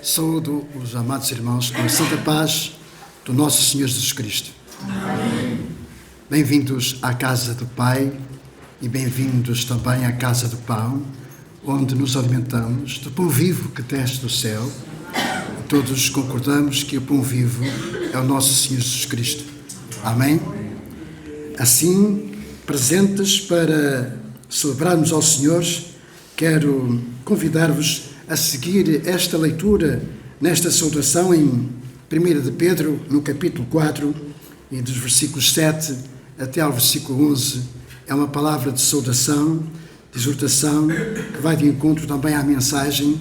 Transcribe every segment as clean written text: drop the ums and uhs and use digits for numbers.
Saúdo os amados irmãos com a santa paz do nosso Senhor Jesus Cristo. Amém. Bem-vindos à casa do Pai e bem-vindos também à casa do pão, onde nos alimentamos do pão vivo que desce do céu. Todos concordamos que o pão vivo é o nosso Senhor Jesus Cristo. Amém? Assim, presentes para celebrarmos ao Senhor, quero convidar-vos a seguir esta leitura nesta saudação em 1 de Pedro, no capítulo 4, e dos versículos 7 até ao versículo 11. É uma palavra de saudação, de exortação, que vai de encontro também à mensagem,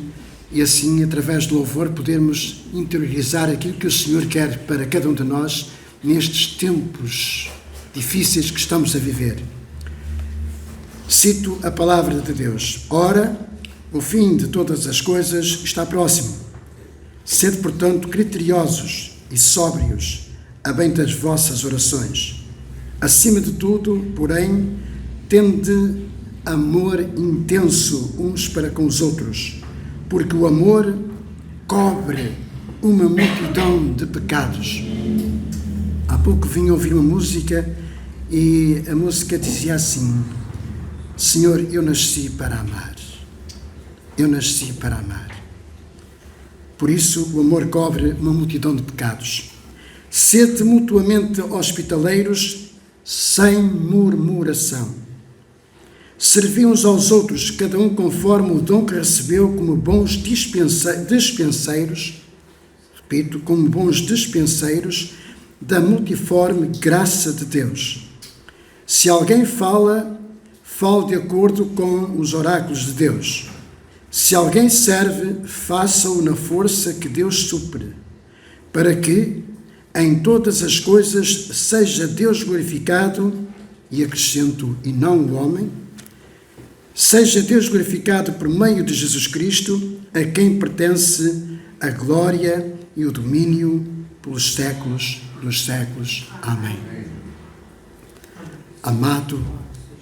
e assim, através do louvor, podermos interiorizar aquilo que o Senhor quer para cada um de nós nestes tempos difíceis que estamos a viver. Cito a palavra de Deus. Ora, o fim de todas as coisas está próximo. Sede, portanto, criteriosos e sóbrios a bem das vossas orações. Acima de tudo, porém, tende amor intenso uns para com os outros, porque o amor cobre uma multidão de pecados. Há pouco vim ouvir uma música e a música dizia assim: Senhor, eu nasci para amar. Eu nasci para amar. Por isso, o amor cobre uma multidão de pecados. Sede mutuamente hospitaleiros, sem murmuração. Servi uns aos outros, cada um conforme o dom que recebeu, como bons dispenseiros, repito, como bons dispenseiros da multiforme graça de Deus. Se alguém fala, fale de acordo com os oráculos de Deus. Se alguém serve, faça-o na força que Deus supre, para que, em todas as coisas, seja Deus glorificado, e acrescento, e não o homem, seja Deus glorificado por meio de Jesus Cristo, a quem pertence a glória e o domínio pelos séculos dos séculos. Amém. Amado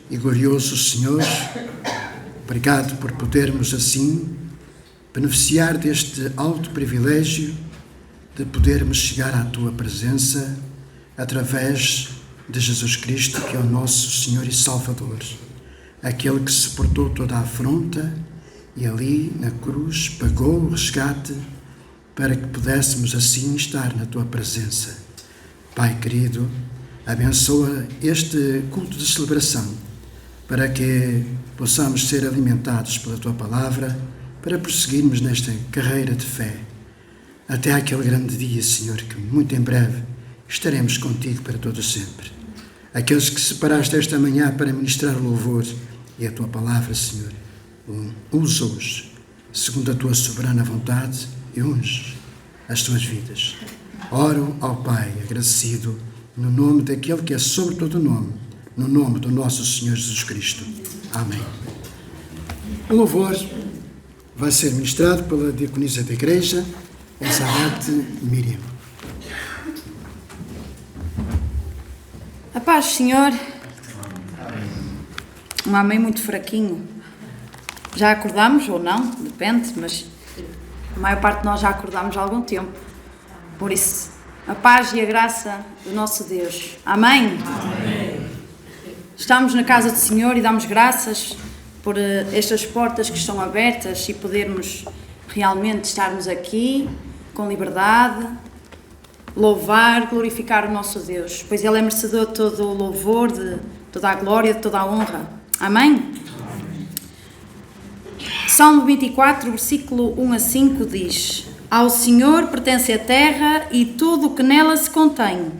e glorioso Senhor, obrigado por podermos assim beneficiar deste alto privilégio de podermos chegar à Tua presença através de Jesus Cristo, que é o nosso Senhor e Salvador, aquele que suportou toda a afronta e ali na cruz pagou o resgate para que pudéssemos assim estar na Tua presença. Pai querido, abençoa este culto de celebração, para que possamos ser alimentados pela Tua Palavra, para prosseguirmos nesta carreira de fé, até aquele grande dia, Senhor, que muito em breve estaremos contigo para todo sempre. Aqueles que separaste esta manhã para ministrar o louvor e a Tua Palavra, Senhor, usa-os segundo a Tua soberana vontade e unge as suas vidas. Oro ao Pai agradecido no nome daquele que é sobre todo nome, no nome do nosso Senhor Jesus Cristo. Amém. O louvor vai ser ministrado pela diaconisa da igreja, Elizabeth Miriam. A paz, Senhor. Um amém muito fraquinho. Já acordamos ou não, depende, mas a maior parte de nós já acordamos há algum tempo. Por isso, a paz e a graça do nosso Deus. Amém? Amém. Estamos na casa do Senhor e damos graças por estas portas que estão abertas e podermos realmente estarmos aqui com liberdade, louvar, glorificar o nosso Deus, pois Ele é merecedor de todo o louvor, de toda a glória, de toda a honra. Amém? Salmo 24, versículo 1 a 5 diz: Ao Senhor pertence a terra e tudo o que nela se contém,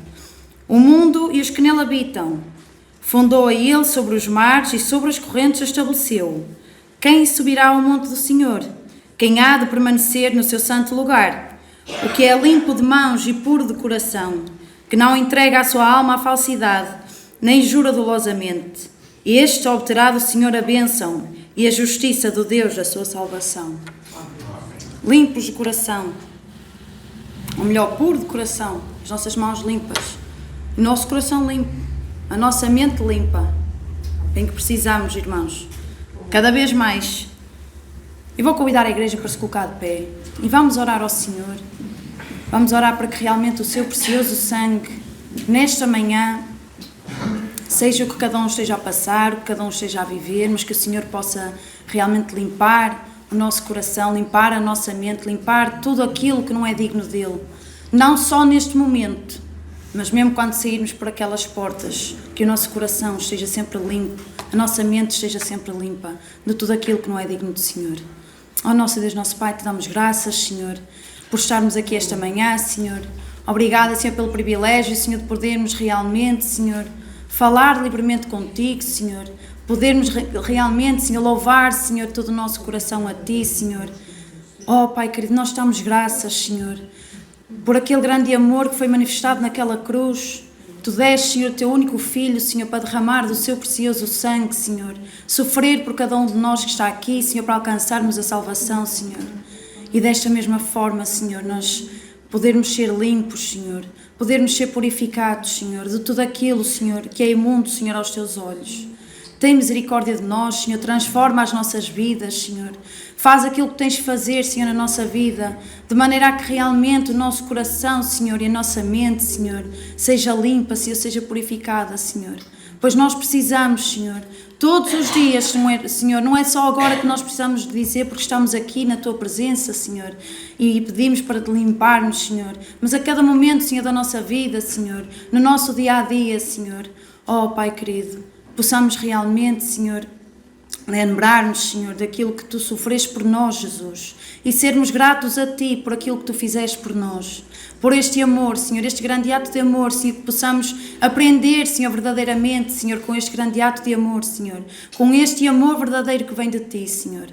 o mundo e os que nele habitam. Fundou a Ele sobre os mares e sobre as correntes estabeleceu. Quem subirá ao monte do Senhor? Quem há de permanecer no seu santo lugar? O que é limpo de mãos e puro de coração, que não entrega a sua alma à falsidade, nem jura dolosamente. Este obterá do Senhor a bênção e a justiça do Deus da sua salvação. Limpos de coração, ou melhor, puro de coração, as nossas mãos limpas, o nosso coração limpo, a nossa mente limpa, em que precisamos, irmãos, cada vez mais. Eu vou convidar a igreja para se colocar de pé e vamos orar ao Senhor. Vamos orar para que realmente o seu precioso sangue, nesta manhã, seja o que cada um esteja a passar, o que cada um esteja a viver, mas que o Senhor possa realmente limpar o nosso coração, limpar a nossa mente, limpar tudo aquilo que não é digno dele. Não só neste momento, mas mesmo quando sairmos por aquelas portas, que o nosso coração esteja sempre limpo, a nossa mente esteja sempre limpa de tudo aquilo que não é digno do Senhor. Ó nosso Deus, nosso Pai, te damos graças, Senhor, por estarmos aqui esta manhã, Senhor. Obrigada, Senhor, pelo privilégio, Senhor, de podermos realmente, Senhor, falar livremente contigo, Senhor. Podermos realmente, Senhor, louvar, Senhor, todo o nosso coração a Ti, Senhor. Ó Pai querido, nós damos graças, Senhor, por aquele grande amor que foi manifestado naquela cruz. Tu deste, Senhor, o Teu único Filho, Senhor, para derramar do Seu precioso sangue, Senhor. Sofrer por cada um de nós que está aqui, Senhor, para alcançarmos a salvação, Senhor. E desta mesma forma, Senhor, nós podermos ser limpos, Senhor. Podermos ser purificados, Senhor, de tudo aquilo, Senhor, que é imundo, Senhor, aos Teus olhos. Tem misericórdia de nós, Senhor, transforma as nossas vidas, Senhor. Faz aquilo que tens de fazer, Senhor, na nossa vida, de maneira a que realmente o nosso coração, Senhor, e a nossa mente, Senhor, seja limpa, Senhor, seja purificada, Senhor. Pois nós precisamos, Senhor, todos os dias, Senhor, não é só agora que nós precisamos de dizer, porque estamos aqui na Tua presença, Senhor, e pedimos para Te limparmos, Senhor, mas a cada momento, Senhor, da nossa vida, Senhor, no nosso dia-a-dia, Senhor, ó Pai querido, possamos realmente, Senhor, lembrar-nos, Senhor, daquilo que Tu sofreste por nós, Jesus, e sermos gratos a Ti por aquilo que Tu fizeste por nós, por este amor, Senhor, este grande ato de amor, Senhor, que possamos aprender, Senhor, verdadeiramente, Senhor, com este grande ato de amor, Senhor, com este amor verdadeiro que vem de Ti, Senhor.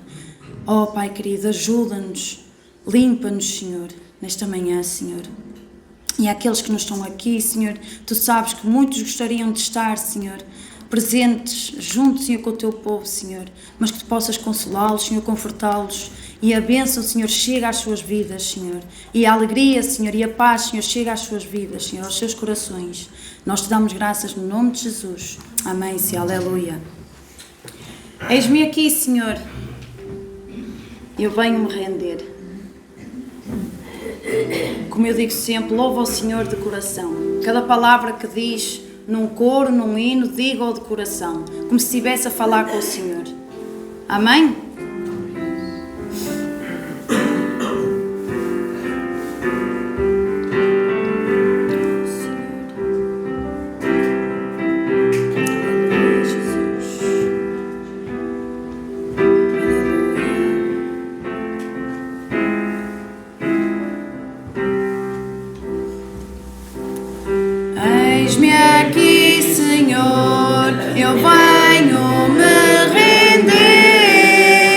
Oh, Pai querido, ajuda-nos, limpa-nos, Senhor, nesta manhã, Senhor. E àqueles que não estão aqui, Senhor, Tu sabes que muitos gostariam de estar, Senhor, presentes junto, Senhor, com o Teu povo, Senhor, mas que Tu possas consolá-los, Senhor, confortá-los, e a bênção, Senhor, chega às suas vidas, Senhor, e a alegria, Senhor, e a paz, Senhor, chega às suas vidas, Senhor, aos seus corações. Nós Te damos graças no nome de Jesus. Amém, Senhor, aleluia. Eis-me aqui, Senhor, eu venho-me render. Como eu digo sempre, louvo ao Senhor de coração. Cada palavra que diz num coro, num hino, diga-o de coração, como se estivesse a falar com o Senhor. Amém? Eis-me aqui, Senhor, eu venho me render.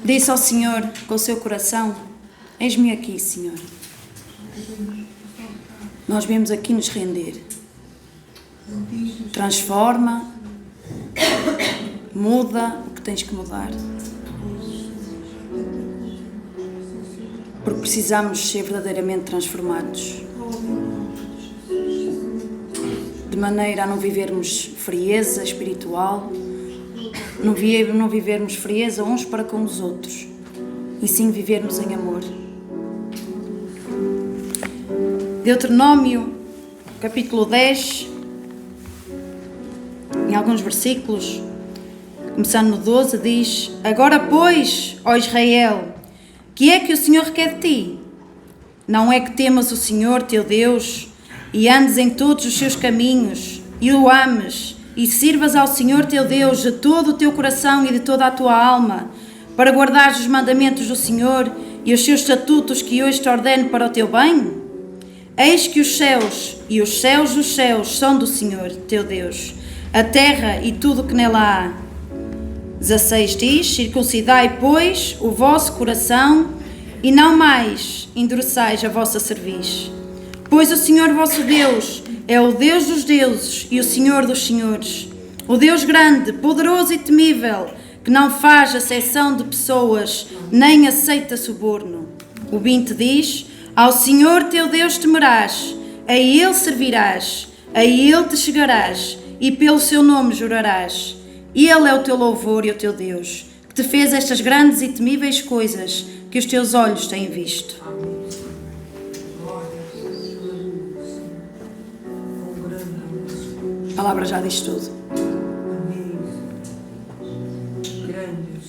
Disse ao Senhor com o seu coração: eis-me aqui, Senhor. Nós viemos aqui nos render. Transforma, muda o que tens que mudar. Porque precisamos ser verdadeiramente transformados. De maneira a não vivermos frieza espiritual, não vivermos frieza uns para com os outros, e sim vivermos em amor. Deuteronômio, capítulo 10, em alguns versículos, começando no 12, diz: agora, pois, ó Israel, que é que o Senhor requer de ti? Não é que temas o Senhor teu Deus e andes em todos os seus caminhos e o ames e sirvas ao Senhor teu Deus de todo o teu coração e de toda a tua alma, para guardares os mandamentos do Senhor e os seus estatutos que hoje te ordeno para o teu bem? Eis que os céus e os céus dos céus são do Senhor teu Deus, a terra e tudo o que nela há. 16 diz: circuncidai, pois, o vosso coração e não mais endureçais a vossa cerviz. Pois o Senhor vosso Deus é o Deus dos deuses e o Senhor dos senhores, o Deus grande, poderoso e temível, que não faz acepção de pessoas, nem aceita suborno. O 20 diz: ao Senhor teu Deus temerás, a Ele servirás, a Ele te chegarás e pelo seu nome jurarás. Ele é o teu louvor e o teu Deus, que te fez estas grandes e temíveis coisas que os teus olhos têm visto. A palavra já diz tudo.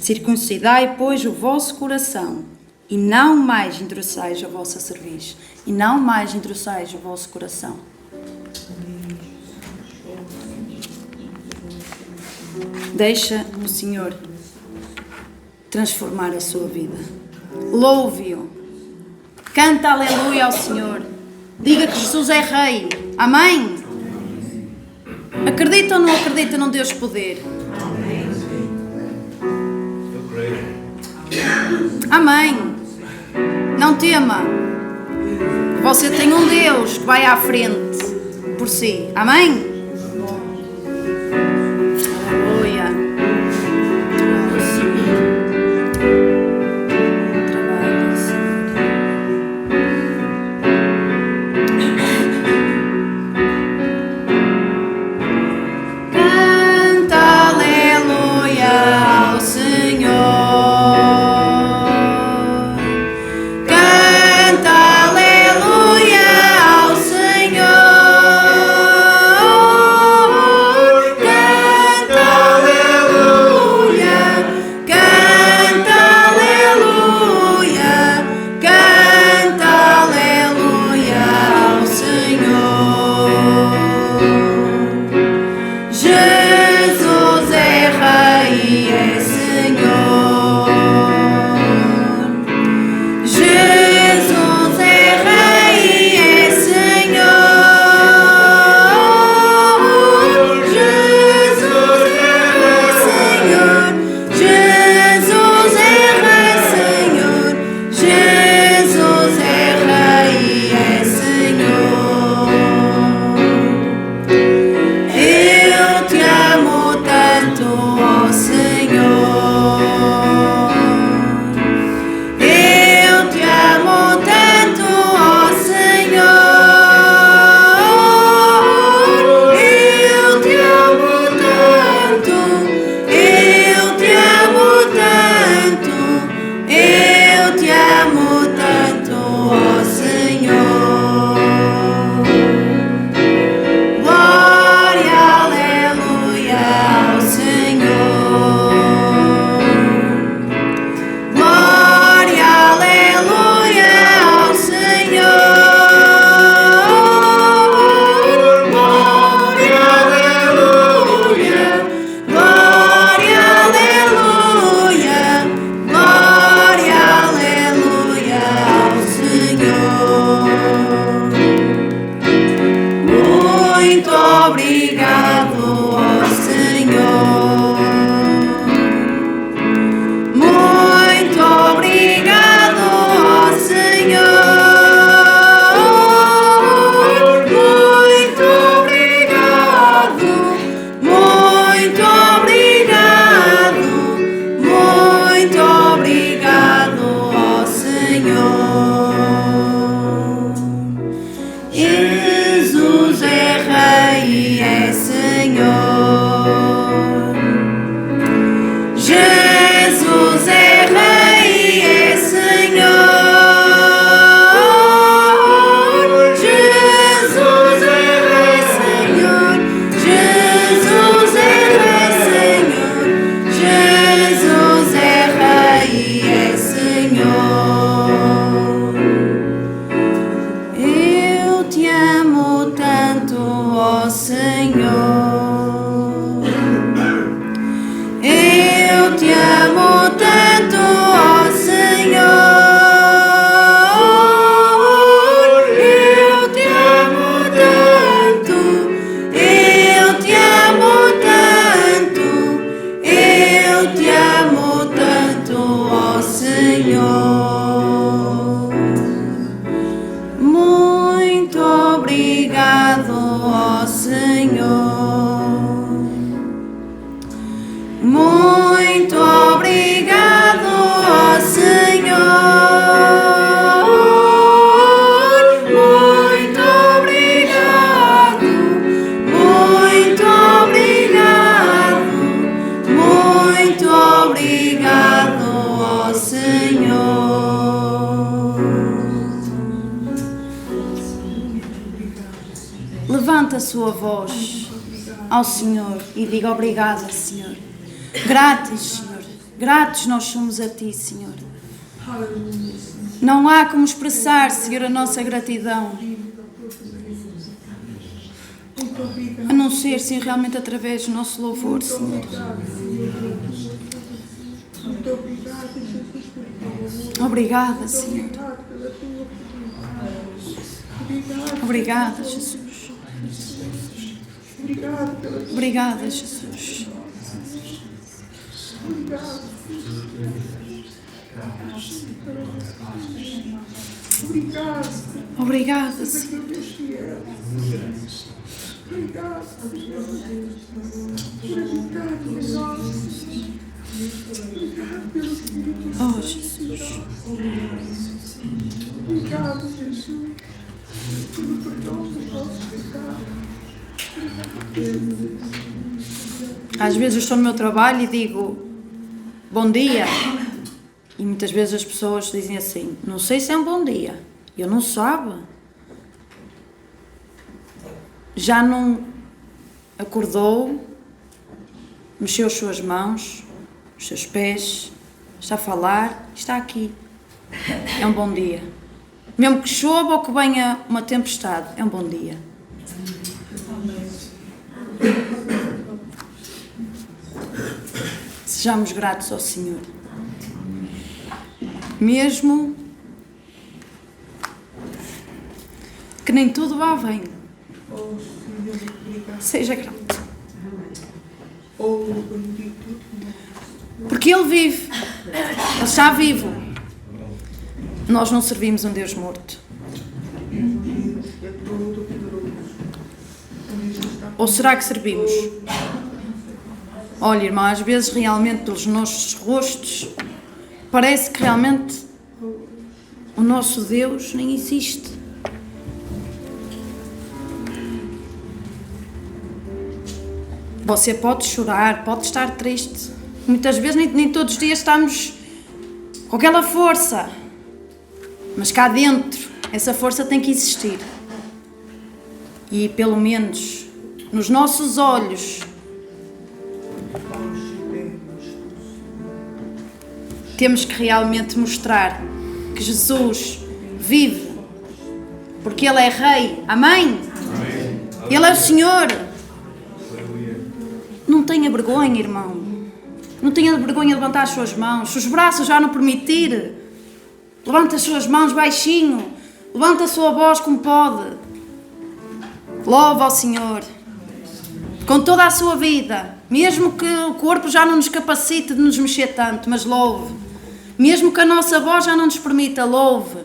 Circuncidai, pois, o vosso coração e não mais endureçais a vossa cerviz. E não mais endureçais o vosso coração. Deixa o Senhor transformar a sua vida. Louve-o. Canta aleluia ao Senhor. Diga que Jesus é Rei. Amém? Acredita ou não acredita num Deus poder? Amém. Não tema. Você tem um Deus que vai à frente por si. Amém? Canta aleluia ao Senhor. levante a sua voz ao Senhor e diga obrigada, Senhor. Gratos, Senhor. Gratos nós somos a Ti, Senhor. Não há como expressar, Senhor, a nossa gratidão. A não ser, Senhor, realmente através do nosso louvor, Senhor. Obrigada, Senhor. Obrigada, Jesus. Obrigada, Jesus. Obrigada, Senhor. Oh, Jesus. Obrigado, Jesus, pelo perdão dos nossos pecados. Às vezes eu estou no meu trabalho e digo bom dia. E muitas vezes as pessoas dizem assim, não sei se é um bom dia. Eu não sabe. Já não acordou, mexeu as suas mãos, os seus pés, está a falar, está aqui. É um bom dia. Mesmo que chova ou que venha uma tempestade, é um bom dia. Sejamos gratos ao Senhor. Mesmo que nem tudo vá bem, seja grato. Porque Ele vive. Ele está vivo. Nós não servimos um Deus morto. Ou será que servimos? Olha, irmã, às vezes realmente pelos nossos rostos parece que realmente o nosso Deus nem existe. Você pode chorar, pode estar triste. Muitas vezes, nem todos os dias estamos com aquela força. Mas cá dentro, essa força tem que existir. E pelo menos nos nossos olhos temos que realmente mostrar que Jesus vive. Porque Ele é Rei. Amém? Ele é o Senhor. Não tenha vergonha, irmão. Não tenha vergonha de levantar as suas mãos. Se os braços já não permitir, levanta as suas mãos baixinho. Levanta a sua voz como pode. Louva ao Senhor. Com toda a sua vida. Mesmo que o corpo já não nos capacite de nos mexer tanto, mas louve. Mesmo que a nossa voz já não nos permita, louve.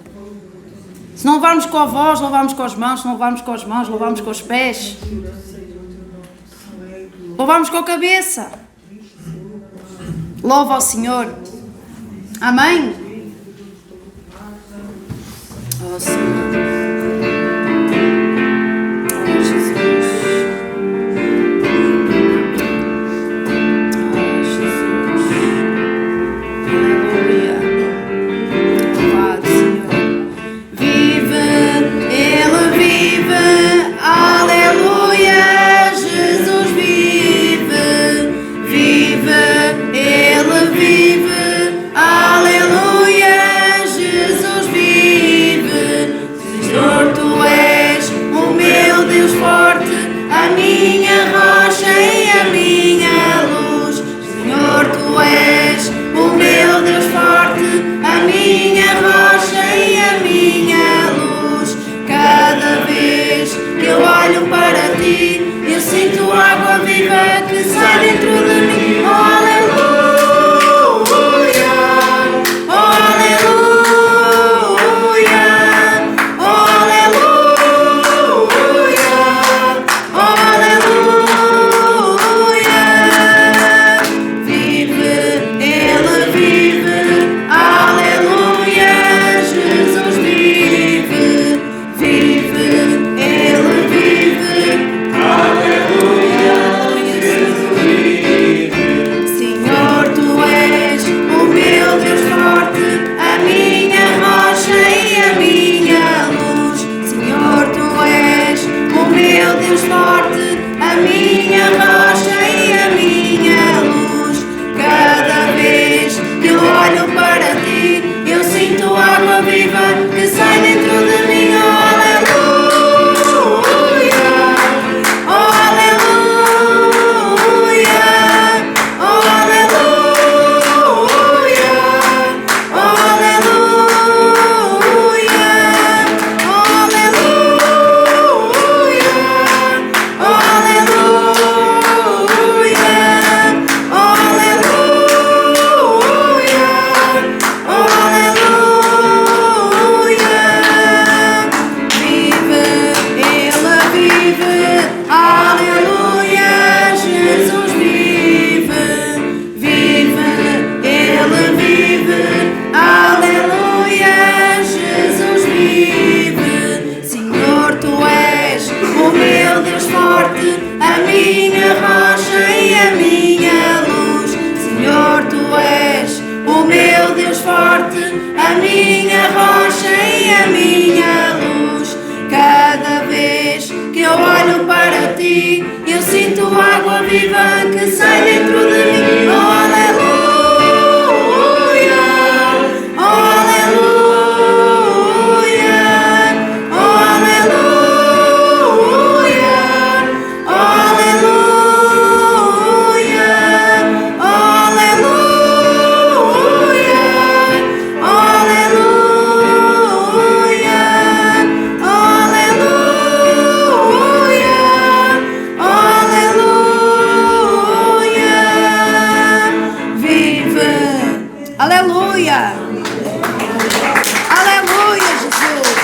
Se não levarmos com a voz, louvamos com as mãos. Se não levarmos com as mãos, louvamos com os pés. Louvamos com a cabeça. Louva ao Senhor. Amém? Oh, Senhor. Oh, Jesus. Oh, Jesus. Aleluia. Louvado, Senhor. Vive, Ele vive. Aleluia. Jesus vive. Vive, Ele vive. Aleluia. Jesus vive. para ti, eu sinto água viva que sai dentro de mim. Oh, aleluia, oh, aleluia, oh, aleluia, oh, aleluia, oh, aleluia, oh, a minha rocha e a minha luz. Senhor, tu és o meu Deus forte, a minha rocha e a minha luz. Cada vez que eu olho para ti, eu sinto água viva que sai dentro de mim. Oh, aleluia, oh, aleluia, oh, aleluia. Aleluia! Aleluia, Jesus!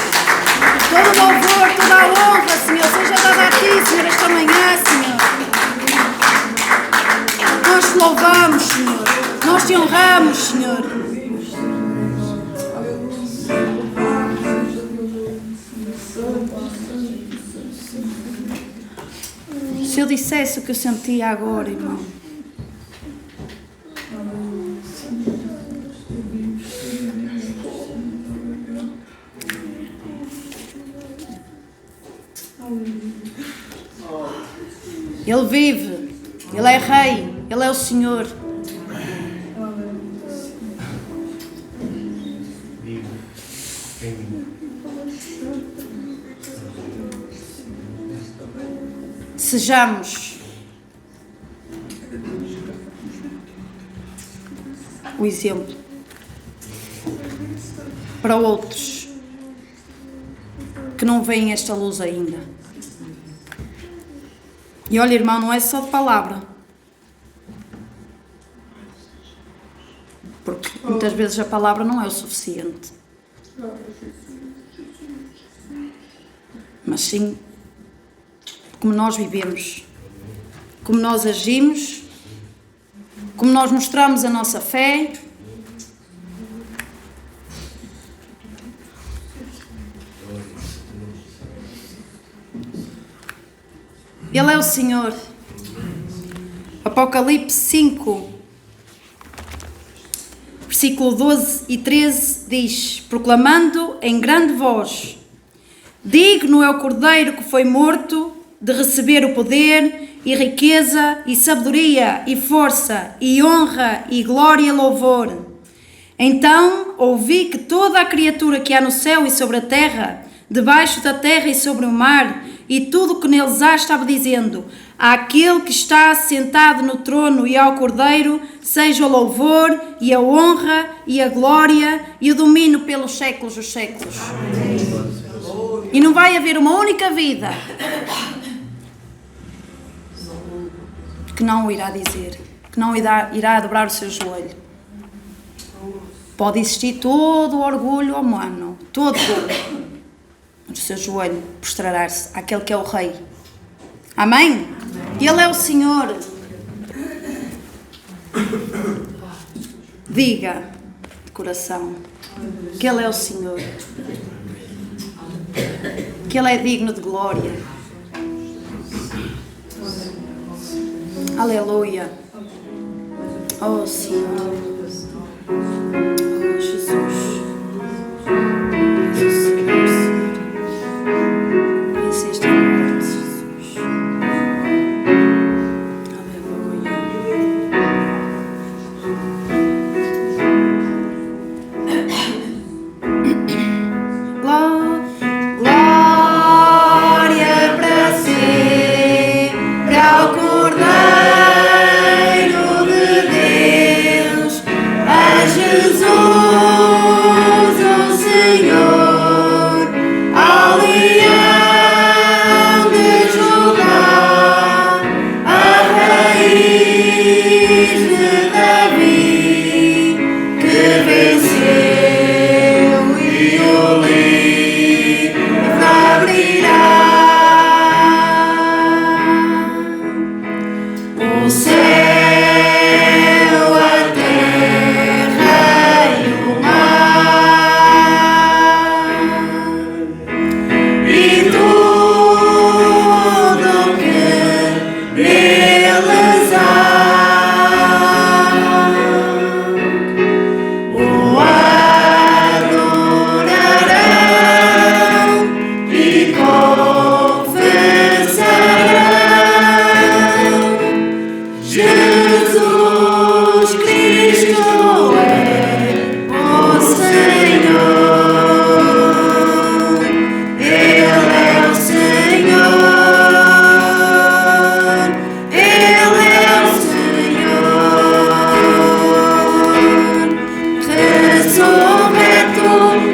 Todo louvor, toda a honra, Senhor, seja dada a Ti, Senhor, esta manhã, Senhor. Nós te louvamos, Senhor. Nós te honramos, Senhor. Se eu dissesse o que eu sentia agora, irmão. Ele vive, Ele é Rei, Ele é o Senhor. Sejamos o exemplo para outros que não veem esta luz ainda. E olha, irmão, não é só de palavra. Porque muitas vezes a palavra não é o suficiente. Mas sim como nós vivemos, como nós agimos, como nós mostramos a nossa fé. Ele é o Senhor. Apocalipse 5, versículo 12 e 13 diz: proclamando em grande voz: digno é o Cordeiro que foi morto de receber o poder e riqueza e sabedoria e força e honra e glória e louvor. Então ouvi que toda a criatura que há no céu e sobre a terra, debaixo da terra e sobre o mar, e tudo o que neles há, estava dizendo: àquele que está sentado no trono e ao Cordeiro seja o louvor e a honra e a glória e o domínio pelos séculos dos séculos. E não vai haver uma única vida que não o irá dizer, que não irá dobrar o seu joelho. Pode existir todo o orgulho humano, todo o orgulho, mas o seu joelho prostrará-se àquele que é o Rei. Amém? Ele é o Senhor. Diga de coração que Ele é o Senhor, que Ele é digno de glória. Aleluia. Oh Senhor. Oh Jesus.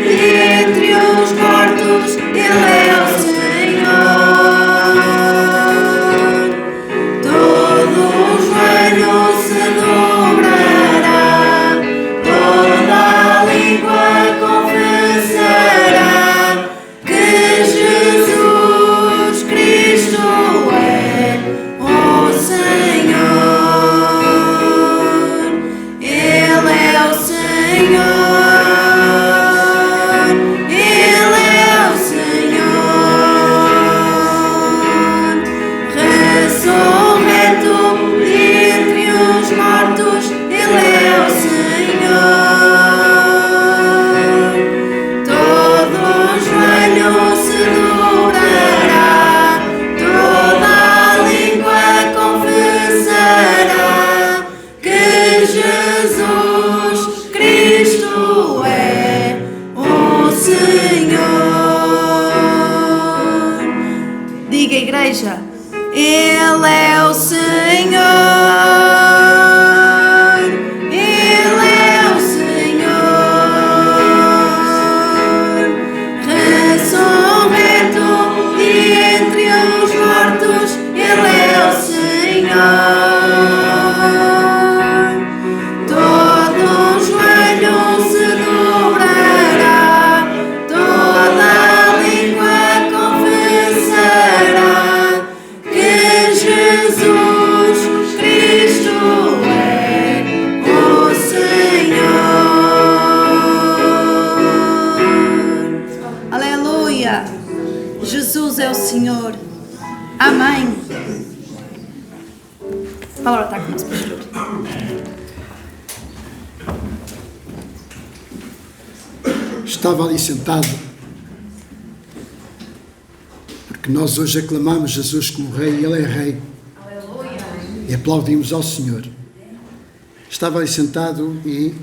entre os mortos, Ele é o Senhor. Todo joelho se dobrará, toda língua confessará que Jesus Cristo é o Senhor. Ele é o Senhor. Ele é o Senhor. Ressurreto entre os mortos, Ele é o Senhor. Todo joelho se dobrará, toda língua confessará que Jesus Cristo é o Senhor. Diga, igreja, Ele é o Senhor. Ele é o Senhor. Ressurreto entre os mortos, Ele é o Senhor. Todo joelho se dobrará, toda língua confessará que Jesus Cristo é o Senhor. Aleluia! Jesus é o Senhor. Amém. A palavra está com nós, pastor. Estava ali sentado, porque nós hoje aclamamos Jesus como Rei, e Ele é Rei. E aplaudimos ao Senhor. Estava ali sentado e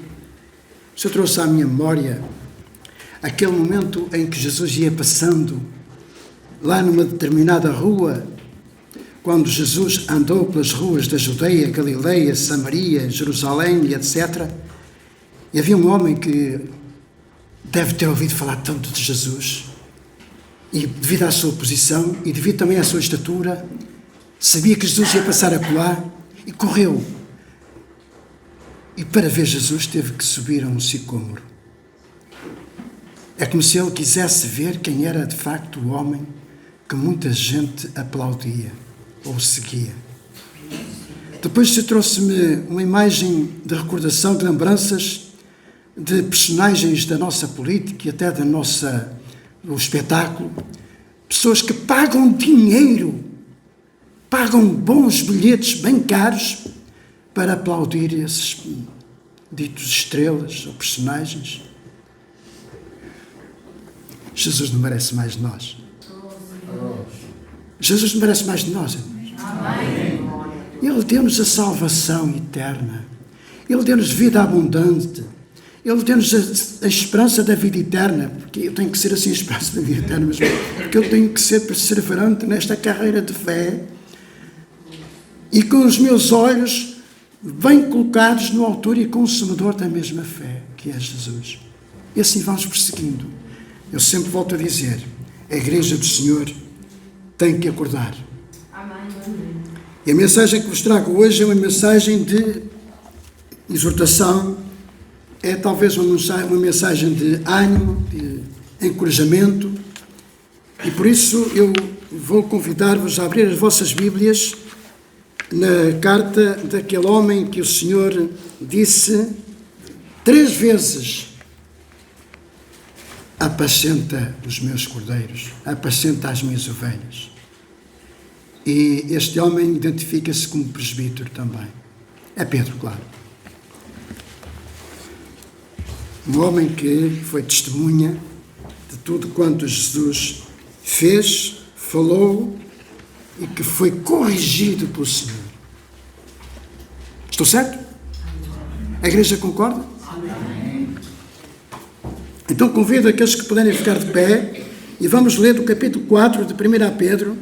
o Senhor trouxe à minha memória aquele momento em que Jesus ia passando lá numa determinada rua, quando Jesus andou pelas ruas da Judeia, Galileia, Samaria, Jerusalém e etc. E havia um homem que deve ter ouvido falar tanto de Jesus, e devido à sua posição e devido também à sua estatura, sabia que Jesus ia passar acolá e correu. E para ver Jesus teve que subir a um sicômoro. É como se ele quisesse ver quem era de facto o homem que muita gente aplaudia ou seguia. Depois se trouxe-me uma imagem de recordação, de lembranças de personagens da nossa política e até do espetáculo, pessoas que pagam dinheiro, pagam bons bilhetes bem caros para aplaudir esses ditos estrelas ou personagens. Jesus não merece mais de nós. Jesus não merece mais de nós. Amém. Ele deu-nos a salvação eterna. Ele deu-nos vida abundante. Ele deu-nos a esperança da vida eterna, porque eu tenho que ser assim, a esperança da vida eterna, porque eu tenho que ser perseverante nesta carreira de fé e com os meus olhos bem colocados no autor e consumador da mesma fé, que é Jesus. E assim vamos perseguindo. Eu sempre volto a dizer, a Igreja do Senhor tem que acordar. Amém. E a mensagem que vos trago hoje é uma mensagem de exortação, é talvez uma mensagem de ânimo, de encorajamento, e por isso eu vou convidar-vos a abrir as vossas Bíblias na carta daquele homem que o Senhor disse 3 vezes: apacenta os meus cordeiros, apacenta as minhas ovelhas. E este homem identifica-se como presbítero também. É Pedro, claro. Um homem que foi testemunha de tudo quanto Jesus fez, falou e que foi corrigido pelo Senhor. Estou certo? A igreja concorda? Amém. Então convido aqueles que puderem ficar de pé e vamos ler do capítulo 4 de 1 Pedro,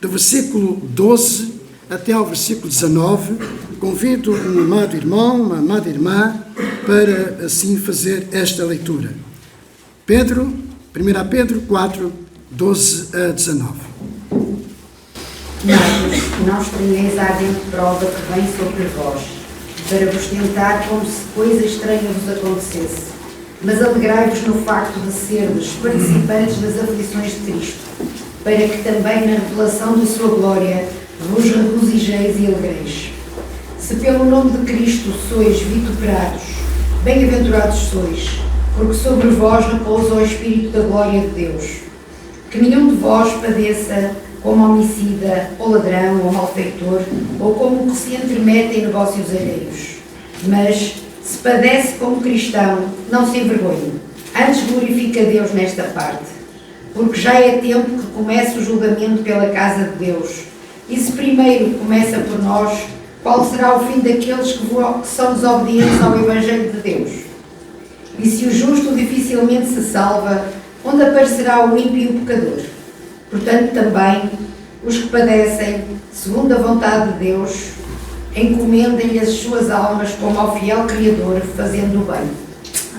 do versículo 12 até ao versículo 19. Convido um amado irmão, uma amada irmã, para assim fazer esta leitura. 1 Pedro 4, 12 a 19. Mas não estranheis a ardente prova que vem sobre vós, para vos tentar como se coisa estranha vos acontecesse. Mas alegrai-vos no facto de serdes participantes das aflições de Cristo, para que também na revelação da sua glória vos regozijeis e alegreis. Se pelo nome de Cristo sois vituperados, bem-aventurados sois, porque sobre vós repousa o Espírito da glória de Deus. Que nenhum de vós padeça como homicida, ou ladrão, ou malfeitor, ou como o que se entremete em negócios alheios. Mas, se padece como cristão, não se envergonhe. Antes glorifica a Deus nesta parte, porque já é tempo que comece o julgamento pela casa de Deus. E se primeiro começa por nós, qual será o fim daqueles que são desobedientes ao Evangelho de Deus? E se o justo dificilmente se salva, onde aparecerá o ímpio e o pecador? Portanto, também, os que padecem, segundo a vontade de Deus, encomendem-lhe as suas almas como ao fiel Criador, fazendo o bem.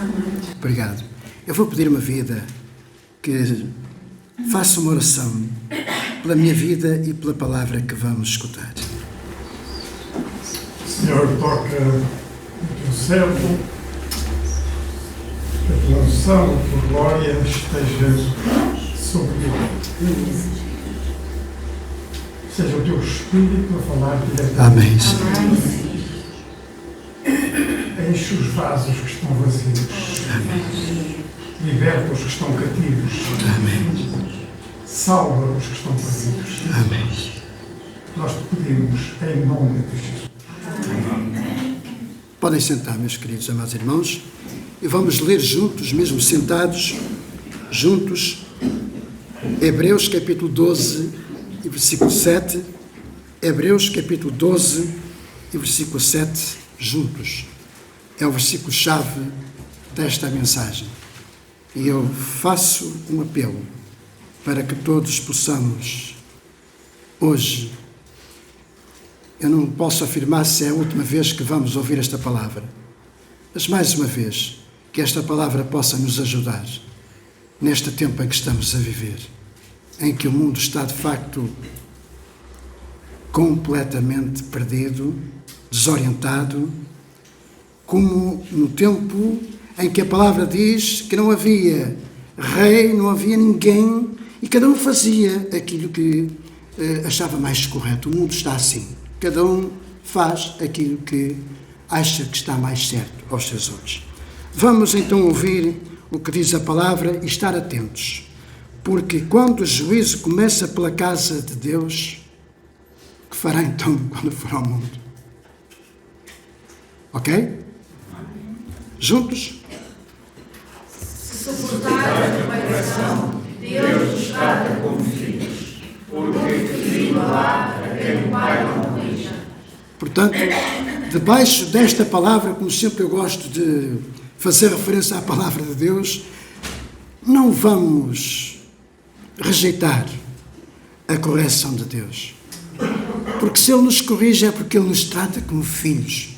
Amém. Obrigado. Eu vou pedir uma vida que faça uma oração pela minha vida e pela palavra que vamos escutar. Senhor, toca o teu servo, que a tua unção, a tua glória esteja sobre ele. Seja o teu Espírito a falar diretamente. Amém. Enche os vasos que estão vazios. Amém. Liberta os que estão cativos. Amém. Salva os que estão perdidos. Amém. Nós te pedimos em nome de Jesus. Podem sentar, meus queridos amados irmãos, e vamos ler juntos, mesmo sentados, juntos, Hebreus capítulo 12 e versículo 7, Hebreus capítulo 12 e versículo 7, juntos. É o versículo-chave desta mensagem. E eu faço um apelo para que todos possamos, hoje, eu não posso afirmar se é a última vez que vamos ouvir esta palavra, mas mais uma vez, que esta palavra possa nos ajudar neste tempo em que estamos a viver, em que o mundo está de facto completamente perdido, desorientado, como no tempo em que a palavra diz que não havia rei, não havia ninguém e cada um fazia aquilo que achava mais correto. O mundo está assim. Cada um faz aquilo que acha que está mais certo aos seus olhos. Vamos então ouvir o que diz a palavra e estar atentos, porque quando o juízo começa pela casa de Deus, o que fará então quando for ao mundo? Ok? Juntos? Se suportar a reparação, Deus nos trata como filhos, porque filho há a quem o Pai não corrija. Portanto, debaixo desta palavra, como sempre eu gosto de fazer referência à palavra de Deus, não vamos rejeitar a correção de Deus. Porque se Ele nos corrige é porque Ele nos trata como filhos.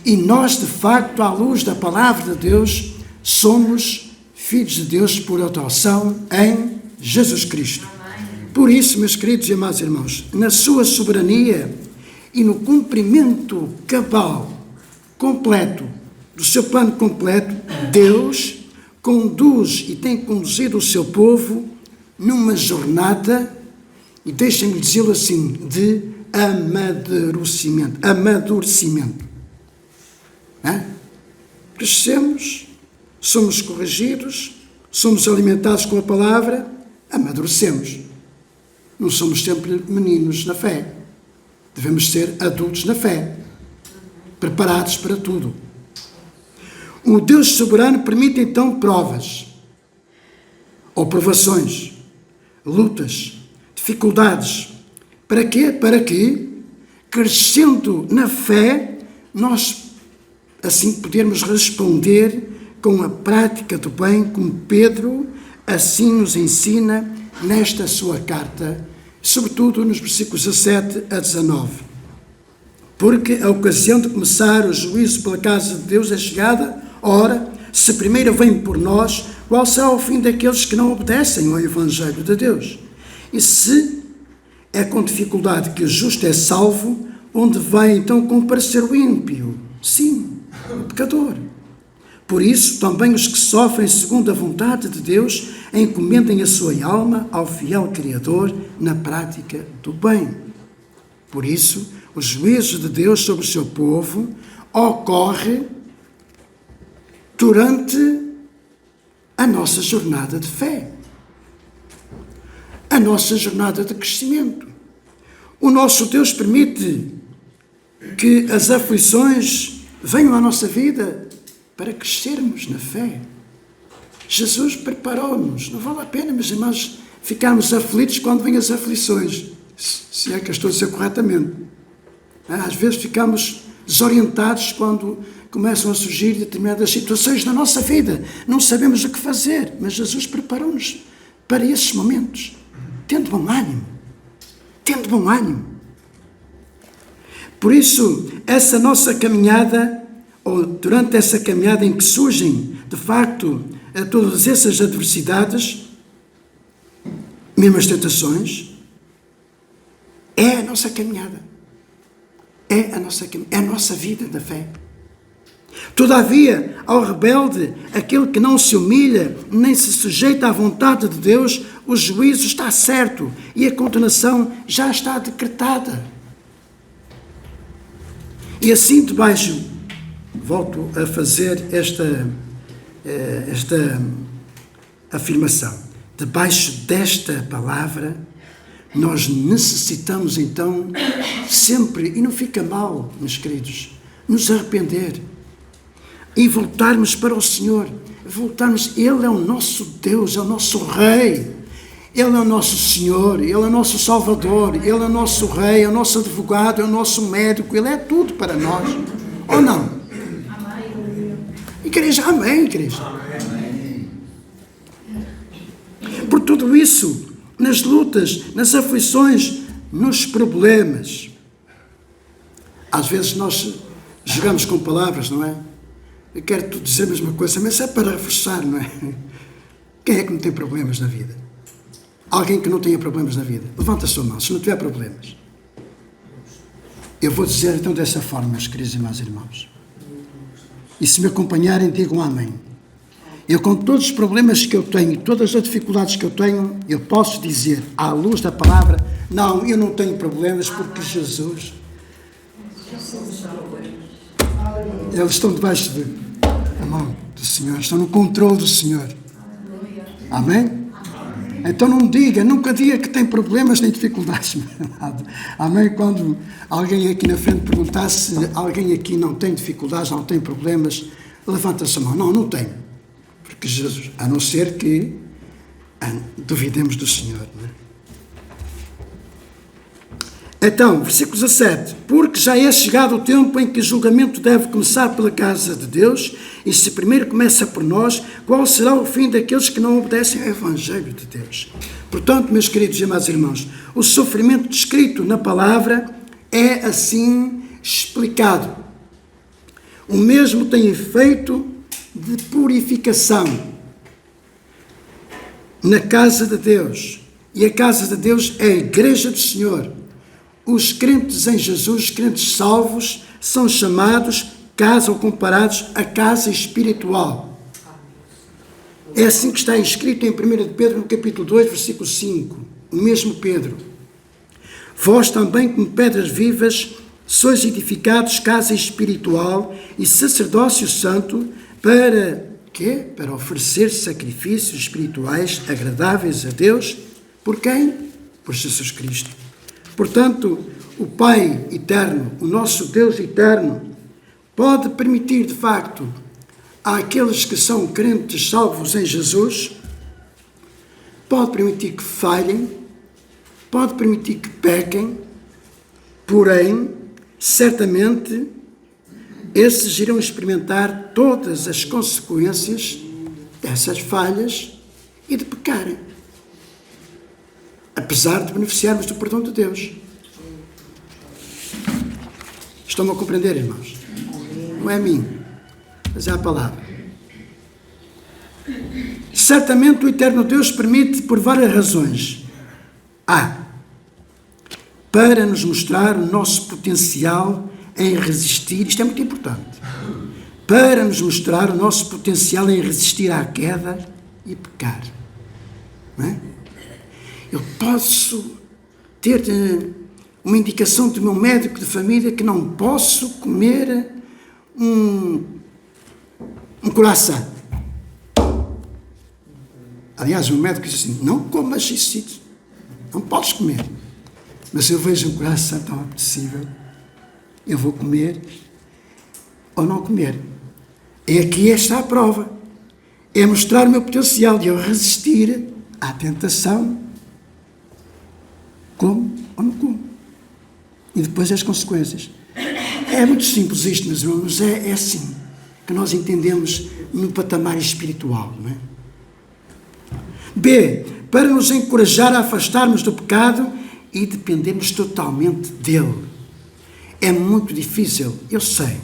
E nós, de facto, à luz da palavra de Deus, somos filhos de Deus por adoção em Jesus Cristo. Por isso, meus queridos e amados irmãos, na sua soberania e no cumprimento cabal, completo, do seu plano completo, Deus conduz e tem conduzido o seu povo numa jornada, e deixem-me dizê-lo assim, de amadurecimento. Crescemos, somos corrigidos, somos alimentados com a palavra, amadurecemos. Não somos sempre meninos na fé. Devemos ser adultos na fé, preparados para tudo. O Deus soberano permite então provas, ou provações, lutas, dificuldades. Para quê? Para que, crescendo na fé, nós assim podermos responder com a prática do bem, como Pedro assim nos ensina nesta sua carta, sobretudo nos versículos 17 a 19. Porque a ocasião de começar o juízo pela casa de Deus é chegada, ora, se primeiro vem por nós, qual será o fim daqueles que não obedecem ao Evangelho de Deus? E se é com dificuldade que o justo é salvo, onde vai então comparecer o ímpio? Sim, o pecador. Por isso, também os que sofrem segundo a vontade de Deus encomendem a sua alma ao fiel Criador na prática do bem. Por isso, o juízo de Deus sobre o seu povo ocorre durante a nossa jornada de fé, a nossa jornada de crescimento. O nosso Deus permite que as aflições venham à nossa vida para crescermos na fé. Jesus preparou-nos. Não vale a pena, meus irmãos, ficarmos aflitos quando vêm as aflições, se é que eu estou a dizer corretamente. Às vezes ficamos desorientados quando começam a surgir determinadas situações na nossa vida. Não sabemos o que fazer, mas Jesus preparou-nos para esses momentos. Tendo bom ânimo. Tendo bom ânimo. Por isso, essa nossa caminhada, ou durante essa caminhada em que surgem, de facto, todas essas adversidades, mesmo as tentações, é a nossa caminhada. É a nossa vida da fé. Todavia, ao rebelde, aquele que não se humilha, nem se sujeita à vontade de Deus, o juízo está certo e a condenação já está decretada. E assim debaixo, volto a fazer esta afirmação, debaixo desta palavra, nós necessitamos então sempre, e não fica mal, meus queridos, nos arrepender e voltarmos para o Senhor, Ele é o nosso Deus, é o nosso Rei, Ele é o nosso Senhor, Ele é o nosso Salvador, Ele é o nosso Rei, é o nosso advogado, é o nosso médico, Ele é tudo para nós, ou não? Amém. Igreja, amém, igreja. Amém. Por tudo isso, nas lutas, nas aflições, nos problemas, às vezes nós jogamos com palavras, não é? Eu quero te dizer a mesma coisa, mas é para reforçar, não é? Quem é que não tem problemas na vida? Alguém que não tenha problemas na vida? Levanta a sua mão, se não tiver problemas. Eu vou dizer então dessa forma, meus queridos e meus irmãos. E se me acompanharem, digam amém. Eu, com todos os problemas que eu tenho, todas as dificuldades que eu tenho, eu posso dizer, à luz da palavra, não, eu não tenho problemas porque Jesus... Eles estão debaixo da mão do Senhor, estão no controle do Senhor. Amém? Então nunca diga que tem problemas nem dificuldades. Amém? Quando alguém aqui na frente perguntar se alguém aqui não tem dificuldades, não tem problemas, levanta a mão. Não tenho. Porque Jesus, a não ser que duvidemos do Senhor. Não é? Então, versículo 17. Porque já é chegado o tempo em que o julgamento deve começar pela casa de Deus, e se primeiro começa por nós, qual será o fim daqueles que não obedecem ao Evangelho de Deus? Portanto, meus queridos e amados irmãos, o sofrimento descrito na palavra é assim explicado. O mesmo tem efeito de purificação na casa de Deus. E a casa de Deus é a igreja do Senhor. Os crentes em Jesus, os crentes salvos, são chamados casa ou comparados a casa espiritual. É assim que está escrito em 1 Pedro, no capítulo 2, versículo 5. O mesmo Pedro. Vós também, como pedras vivas, sois edificados casa espiritual e sacerdócio santo para quê? Para oferecer sacrifícios espirituais agradáveis a Deus. Por quem? Por Jesus Cristo. Portanto, o Pai eterno, o nosso Deus eterno, pode permitir, de facto, àqueles que são crentes salvos em Jesus, pode permitir que falhem, pode permitir que pequem, porém, certamente, esses irão experimentar todas as consequências dessas falhas e de pecarem. Apesar de beneficiarmos do perdão de Deus. Estão-me a compreender, irmãos? Não é a mim, mas é a palavra. Certamente o eterno Deus permite por várias razões. Para nos mostrar o nosso potencial em resistir, isto é muito importante, para nos mostrar o nosso potencial em resistir à queda e pecar. Não é? Eu posso ter uma indicação do meu médico de família que não posso comer um croissant. Aliás, o médico diz assim, não comas isso, não podes comer. Mas se eu vejo um croissant tão apetecível, eu vou comer ou não comer. E aqui está a prova. É mostrar o meu potencial de eu resistir à tentação, como ou não como. E depois as consequências. É muito simples isto, meus irmãos, é assim que nós entendemos no patamar espiritual, não é? B, para nos encorajar a afastarmos do pecado e dependermos totalmente dele. É muito difícil, eu sei.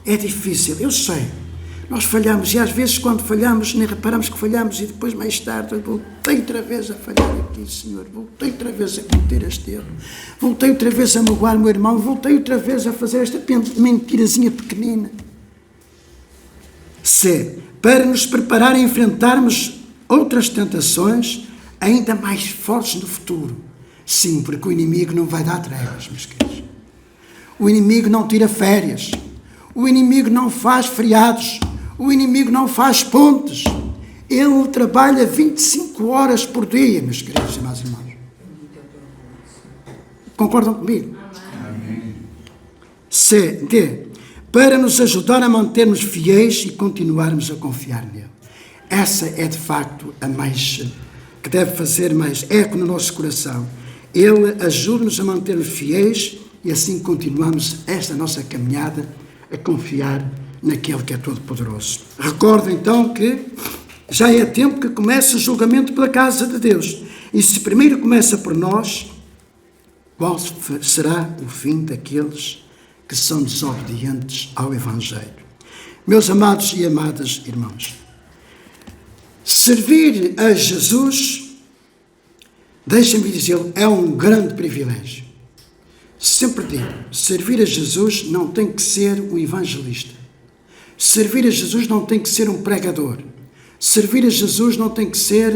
É difícil, eu sei. Nós falhamos e às vezes quando falhamos nem reparamos que falhamos e depois mais tarde voltei outra vez a falhar aqui, Senhor, voltei outra vez a cometer este erro, voltei outra vez a magoar o meu irmão, voltei outra vez a fazer esta mentirazinha pequenina. C, para nos preparar a enfrentarmos outras tentações ainda mais fortes no futuro. Sim, porque o inimigo não vai dar tréguas, meus queridos. O inimigo não tira férias. O inimigo não faz feriados. O inimigo não faz pontes. Ele trabalha 25 horas por dia, meus queridos e meus irmãos. Concordam comigo? Amém. C, D, para nos ajudar a mantermos fiéis e continuarmos a confiar nele. Essa é, de facto, a mais, que deve fazer mais eco no nosso coração. Ele ajuda-nos a mantermos fiéis e assim continuamos esta nossa caminhada a confiar naquele que é todo-poderoso. Recordo então que já é tempo que comece o julgamento pela casa de Deus. E se primeiro começa por nós, qual será o fim daqueles que são desobedientes ao Evangelho? Meus amados e amadas irmãos, servir a Jesus, deixem-me dizer, é um grande privilégio. Sempre digo, servir a Jesus não tem que ser um evangelista. Servir a Jesus não tem que ser um pregador. Servir a Jesus não tem que ser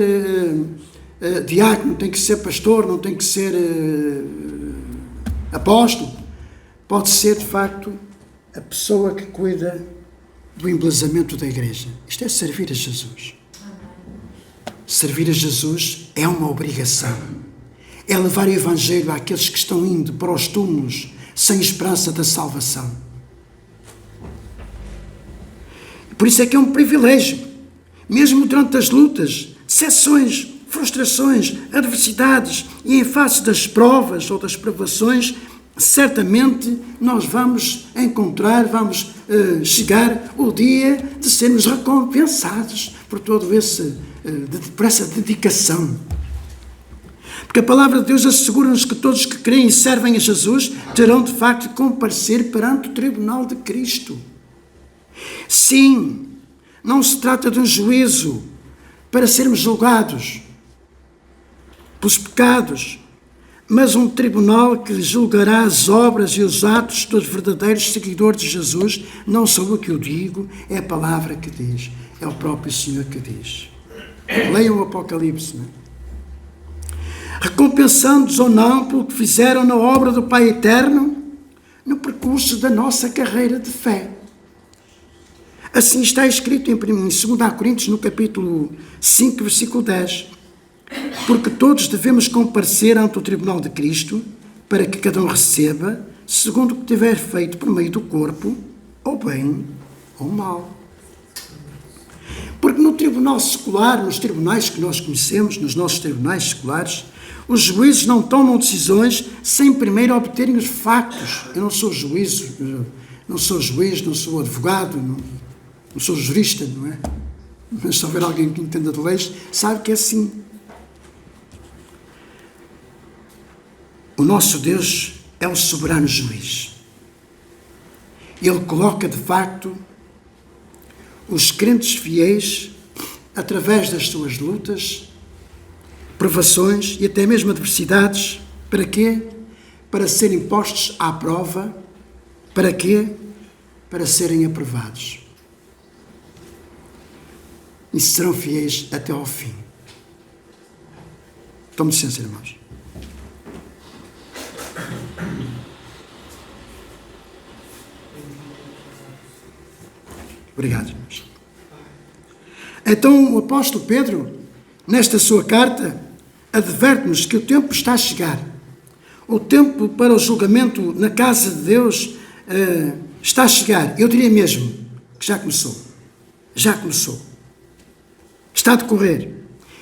diácono, não tem que ser pastor, não tem que ser apóstolo. Pode ser, de facto, a pessoa que cuida do embelezamento da igreja. Isto é servir a Jesus. Servir a Jesus é uma obrigação. É levar o Evangelho àqueles que estão indo para os túmulos sem esperança da salvação. Por isso é que é um privilégio. Mesmo durante as lutas, decepções, frustrações, adversidades e em face das provas ou das provações, certamente nós vamos encontrar, vamos chegar o dia de sermos recompensados por todo por essa dedicação. Porque a palavra de Deus assegura-nos que todos que creem e servem a Jesus terão de facto de comparecer perante o tribunal de Cristo. Sim, não se trata de um juízo para sermos julgados pelos pecados, mas um tribunal que julgará as obras e os atos dos verdadeiros seguidores de Jesus. Não sou eu que o digo, é a palavra que diz, é o próprio Senhor que diz. Leiam o Apocalipse, não é? Recompensando-os ou não pelo que fizeram na obra do Pai Eterno, no percurso da nossa carreira de fé. Assim está escrito em 2 Coríntios, no capítulo 5, versículo 10. Porque todos devemos comparecer ante o tribunal de Cristo, para que cada um receba, segundo o que tiver feito por meio do corpo, ou bem ou mal. Porque no tribunal secular, nos tribunais que nós conhecemos, nos nossos tribunais seculares, os juízes não tomam decisões sem primeiro obterem os factos. Eu não sou juiz, não sou advogado, não sou jurista, não é? Mas se houver alguém que entenda de leis, sabe que é assim. O nosso Deus é um soberano juiz. Ele coloca, de facto, os crentes fiéis através das suas lutas, provações e até mesmo adversidades. Para quê? Para serem postos à prova. Para quê? Para serem aprovados. E serão fiéis até ao fim. Tome licença, irmãos. Obrigado, irmãos. Então o apóstolo Pedro, nesta sua carta, adverte-nos que o tempo está a chegar. O tempo para o julgamento na casa de Deus está a chegar. Eu diria mesmo que já começou. Já começou. Está a decorrer.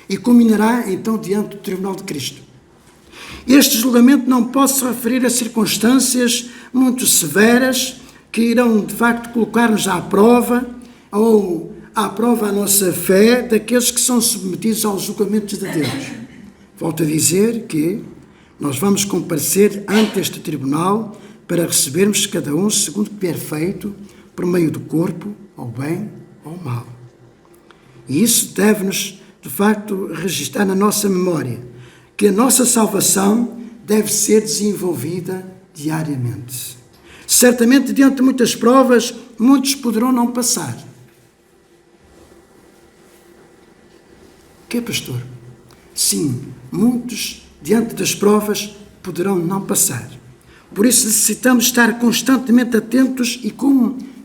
E culminará então diante do tribunal de Cristo. Este julgamento não pode se referir a circunstâncias muito severas que irão de facto colocar-nos à prova ou à prova a nossa fé daqueles que são submetidos aos julgamentos de Deus. Volto a dizer que nós vamos comparecer ante este tribunal para recebermos cada um segundo o que é feito por meio do corpo, ao bem ou ao mal. E isso deve-nos, de facto, registrar na nossa memória que a nossa salvação deve ser desenvolvida diariamente. Certamente, diante de muitas provas, muitos poderão não passar. O que é, pastor? Sim, muitos, diante das provas, poderão não passar. Por isso necessitamos estar constantemente atentos e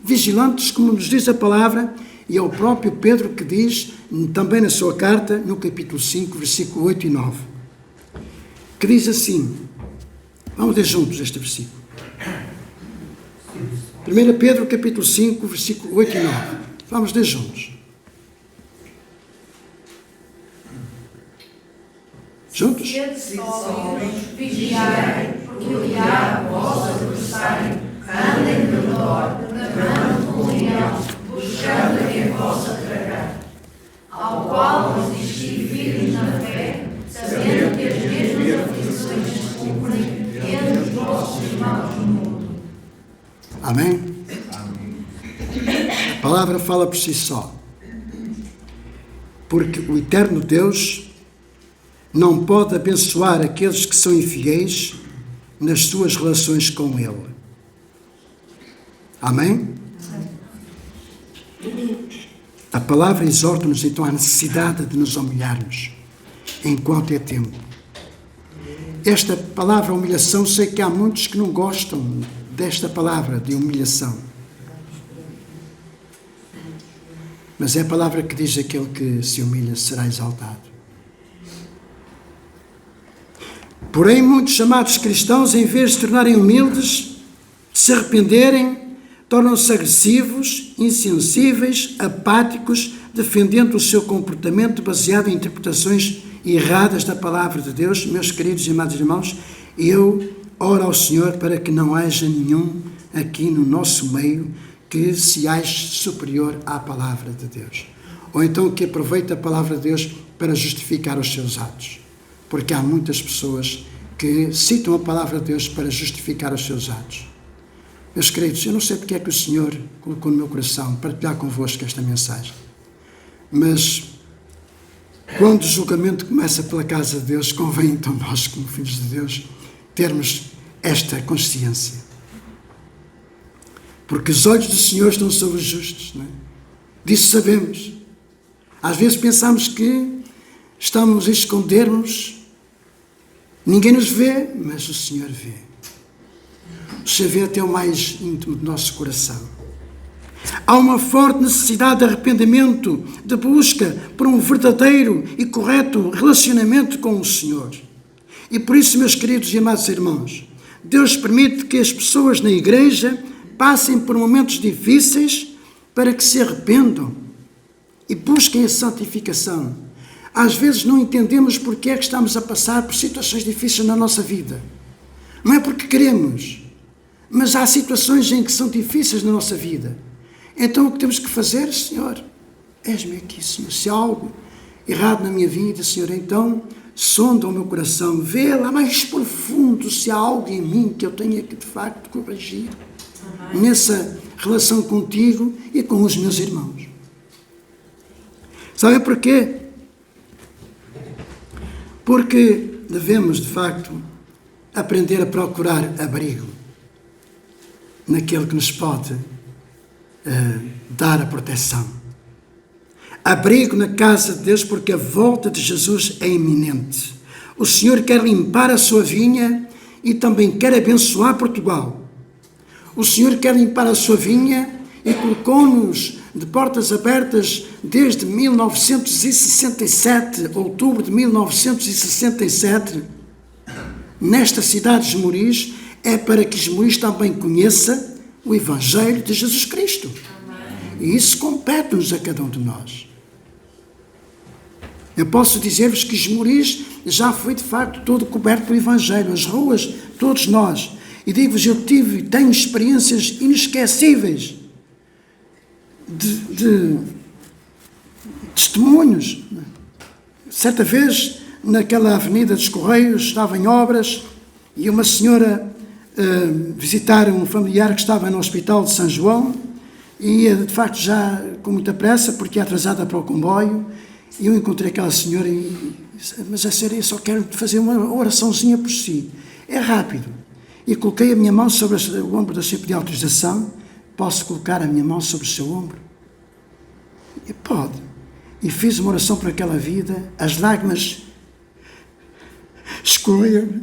vigilantes, como nos diz a palavra, e é o próprio Pedro que diz, também na sua carta, no capítulo 5, versículo 8 e 9, que diz assim, vamos ler juntos este versículo. 1 Pedro, capítulo 5, versículo 8 e 9. Vamos ler juntos. Juntos? Vigiai, porque o diabo, vosso adversário, anda em redor, tramando comunhão, buscando a quem possa tragar. Ao qual resisti firmes na fé, sabendo que as mesmas aflições se cumprem entre os vossos irmãos no mundo. Amém? A palavra fala por si só. Porque o eterno Deus não pode abençoar aqueles que são infiéis nas suas relações com Ele. Amém? A palavra exorta-nos então à necessidade de nos humilharmos enquanto é tempo. Esta palavra humilhação, sei que há muitos que não gostam desta palavra de humilhação. Mas é a palavra que diz: aquele que se humilha será exaltado. Porém, muitos chamados cristãos, em vez de se tornarem humildes, de se arrependerem, tornam-se agressivos, insensíveis, apáticos, defendendo o seu comportamento baseado em interpretações erradas da palavra de Deus. Meus queridos e amados irmãos, eu oro ao Senhor para que não haja nenhum aqui no nosso meio que se ache superior à palavra de Deus, ou então que aproveite a palavra de Deus para justificar os seus atos, porque há muitas pessoas que citam a palavra de Deus para justificar os seus atos. Meus queridos, eu não sei porque é que o Senhor colocou no meu coração partilhar convosco esta mensagem, mas quando o julgamento começa pela casa de Deus, convém então nós, como filhos de Deus, termos esta consciência. Porque os olhos do Senhor estão sobre os justos, não é? Disso sabemos. Às vezes pensamos que estamos a escondermos, ninguém nos vê, mas o Senhor vê. O Senhor vê até o mais íntimo do nosso coração. Há uma forte necessidade de arrependimento, de busca por um verdadeiro e correto relacionamento com o Senhor. E por isso, meus queridos e amados irmãos, Deus permite que as pessoas na igreja passem por momentos difíceis para que se arrependam e busquem a santificação. Às vezes não entendemos porque é que estamos a passar por situações difíceis na nossa vida. Não é porque queremos, mas há situações em que são difíceis na nossa vida. Então o que temos que fazer? Senhor, és-me aqui, Senhor. Se há algo errado na minha vida, Senhor, então sonda o meu coração, vê lá mais profundo se há algo em mim que eu tenha que de facto corrigir nessa relação contigo e com os meus irmãos. Sabem porquê? Porque devemos, de facto, aprender a procurar abrigo naquele que nos pode dar a proteção. Abrigo na casa de Deus, porque a volta de Jesus é iminente. O Senhor quer limpar a sua vinha e também quer abençoar Portugal. O Senhor quer limpar a sua vinha e colocou-nos de portas abertas desde 1967, outubro de 1967, nesta cidade de Esmoriz, é para que Esmoriz também conheça o Evangelho de Jesus Cristo. E isso compete-nos a cada um de nós. Eu posso dizer-vos que Esmoriz já foi de facto todo coberto pelo Evangelho, as ruas, todos nós. E digo-vos, eu tenho experiências inesquecíveis de testemunhos. Certa vez, naquela avenida dos Correios, estava em obras e uma senhora visitar um familiar que estava no hospital de São João e ia, de facto, já com muita pressa, porque é atrasada para o comboio, e eu encontrei aquela senhora e disse, mas a sério, eu só quero fazer uma oraçãozinha por si. É rápido. E coloquei a minha mão sobre o ombro da senhora, pedi autorização. Posso colocar a minha mão sobre o seu ombro? E pode. E fiz uma oração por aquela vida, as lágrimas escorriam-me.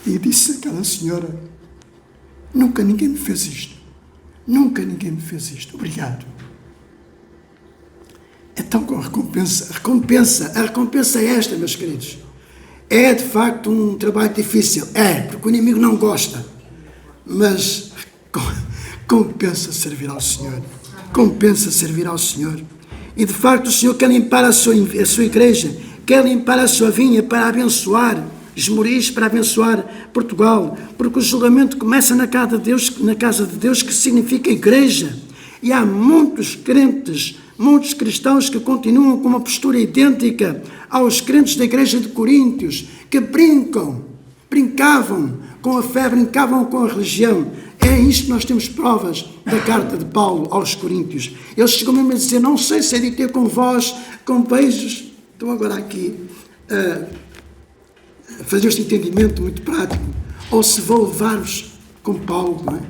E disse àquela senhora, nunca ninguém me fez isto. Nunca ninguém me fez isto. Obrigado. Então, com a recompensa é esta, meus queridos. É, de facto, um trabalho difícil. É, porque o inimigo não gosta. Mas compensa servir ao Senhor. Compensa servir ao Senhor. E, de facto, o Senhor quer limpar a sua igreja, quer limpar a sua vinha para abençoar Esmoriz, para abençoar Portugal, porque o julgamento começa na casa de Deus, que significa igreja. E há muitos crentes, muitos cristãos que continuam com uma postura idêntica aos crentes da igreja de Coríntios, que brincavam com a fé, brincavam com a religião. É isto que nós temos provas da carta de Paulo aos Coríntios. Ele chegou mesmo a dizer, não sei se é de ter com vós, com beijos. Estou agora aqui a fazer este entendimento muito prático, ou se vou levar-vos com Paulo, não é?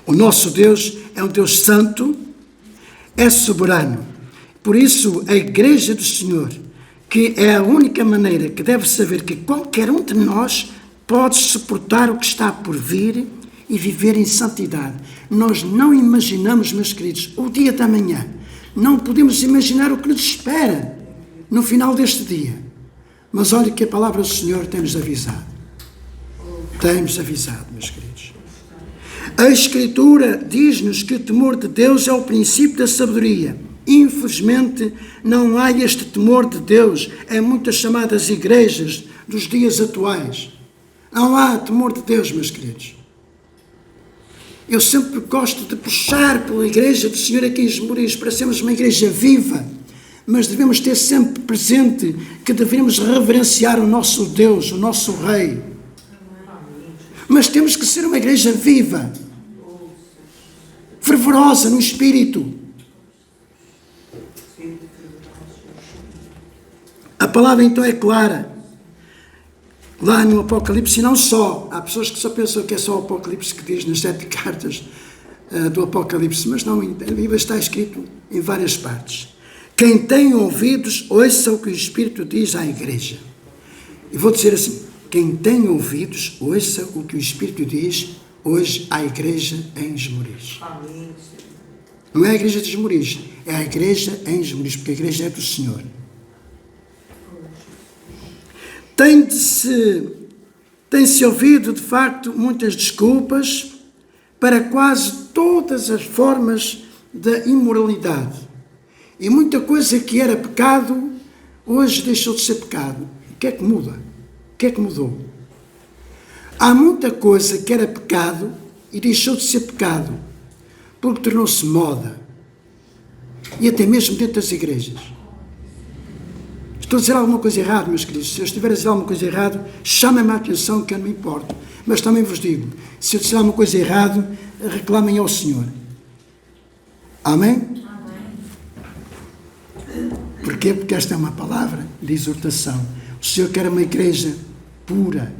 O nosso Deus é um Deus santo, é soberano. Por isso, a Igreja do Senhor, que é a única maneira que deve saber que qualquer um de nós pode suportar o que está por vir e viver em santidade. Nós não imaginamos, meus queridos, o dia da manhã. Não podemos imaginar o que nos espera no final deste dia. Mas olha que a palavra do Senhor tem-nos avisado. Tem-nos avisado, meus queridos. A Escritura diz-nos que o temor de Deus é o princípio da sabedoria. Infelizmente, não há este temor de Deus em muitas chamadas igrejas dos dias atuais. Não há temor de Deus, meus queridos. Eu sempre gosto de puxar pela Igreja do Senhor aqui em Esmoriz para sermos uma igreja viva, mas devemos ter sempre presente que devemos reverenciar o nosso Deus, o nosso Rei. Mas temos que ser uma igreja viva, fervorosa no espírito. A palavra então é clara. Lá no Apocalipse, e não só. Há pessoas que só pensam que é só o Apocalipse que diz nas 7 cartas do Apocalipse, mas não, a Bíblia está escrito em várias partes. Quem tem ouvidos, ouça o que o Espírito diz à igreja. E vou dizer assim, quem tem ouvidos, ouça o que o Espírito diz hoje à igreja em Esmoriz. Não é a igreja de Esmoriz, é a igreja em Esmoriz, porque a igreja é do Senhor. Tem-se ouvido, de facto, muitas desculpas para quase todas as formas da imoralidade. E muita coisa que era pecado, hoje deixou de ser pecado. O que é que muda? O que é que mudou? Há muita coisa que era pecado e deixou de ser pecado, porque tornou-se moda. E até mesmo dentro das igrejas. Estou a dizer alguma coisa errada, meus queridos. Se eu estiver a dizer alguma coisa errada, chamem-me a atenção, que eu não me importo. Mas também vos digo, se eu disser alguma coisa errada, reclamem ao Senhor. Amém? Porquê? Porque esta é uma palavra de exortação. O Senhor quer uma igreja pura.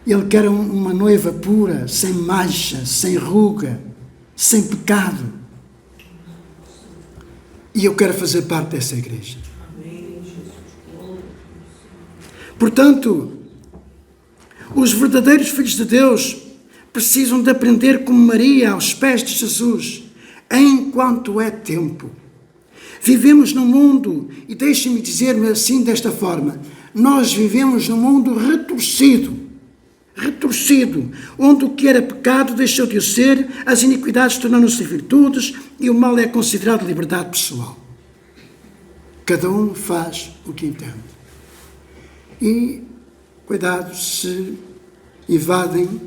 Ele quer uma noiva pura, sem mancha, sem ruga, sem pecado. E eu quero fazer parte dessa igreja. Portanto, os verdadeiros filhos de Deus precisam de aprender como Maria aos pés de Jesus, enquanto é tempo. Vivemos num mundo, e deixem-me dizer-me assim desta forma, nós vivemos num mundo retorcido, onde o que era pecado deixou de o ser, as iniquidades tornaram-se virtudes e o mal é considerado liberdade pessoal. Cada um faz o que entende. E cuidado se invadem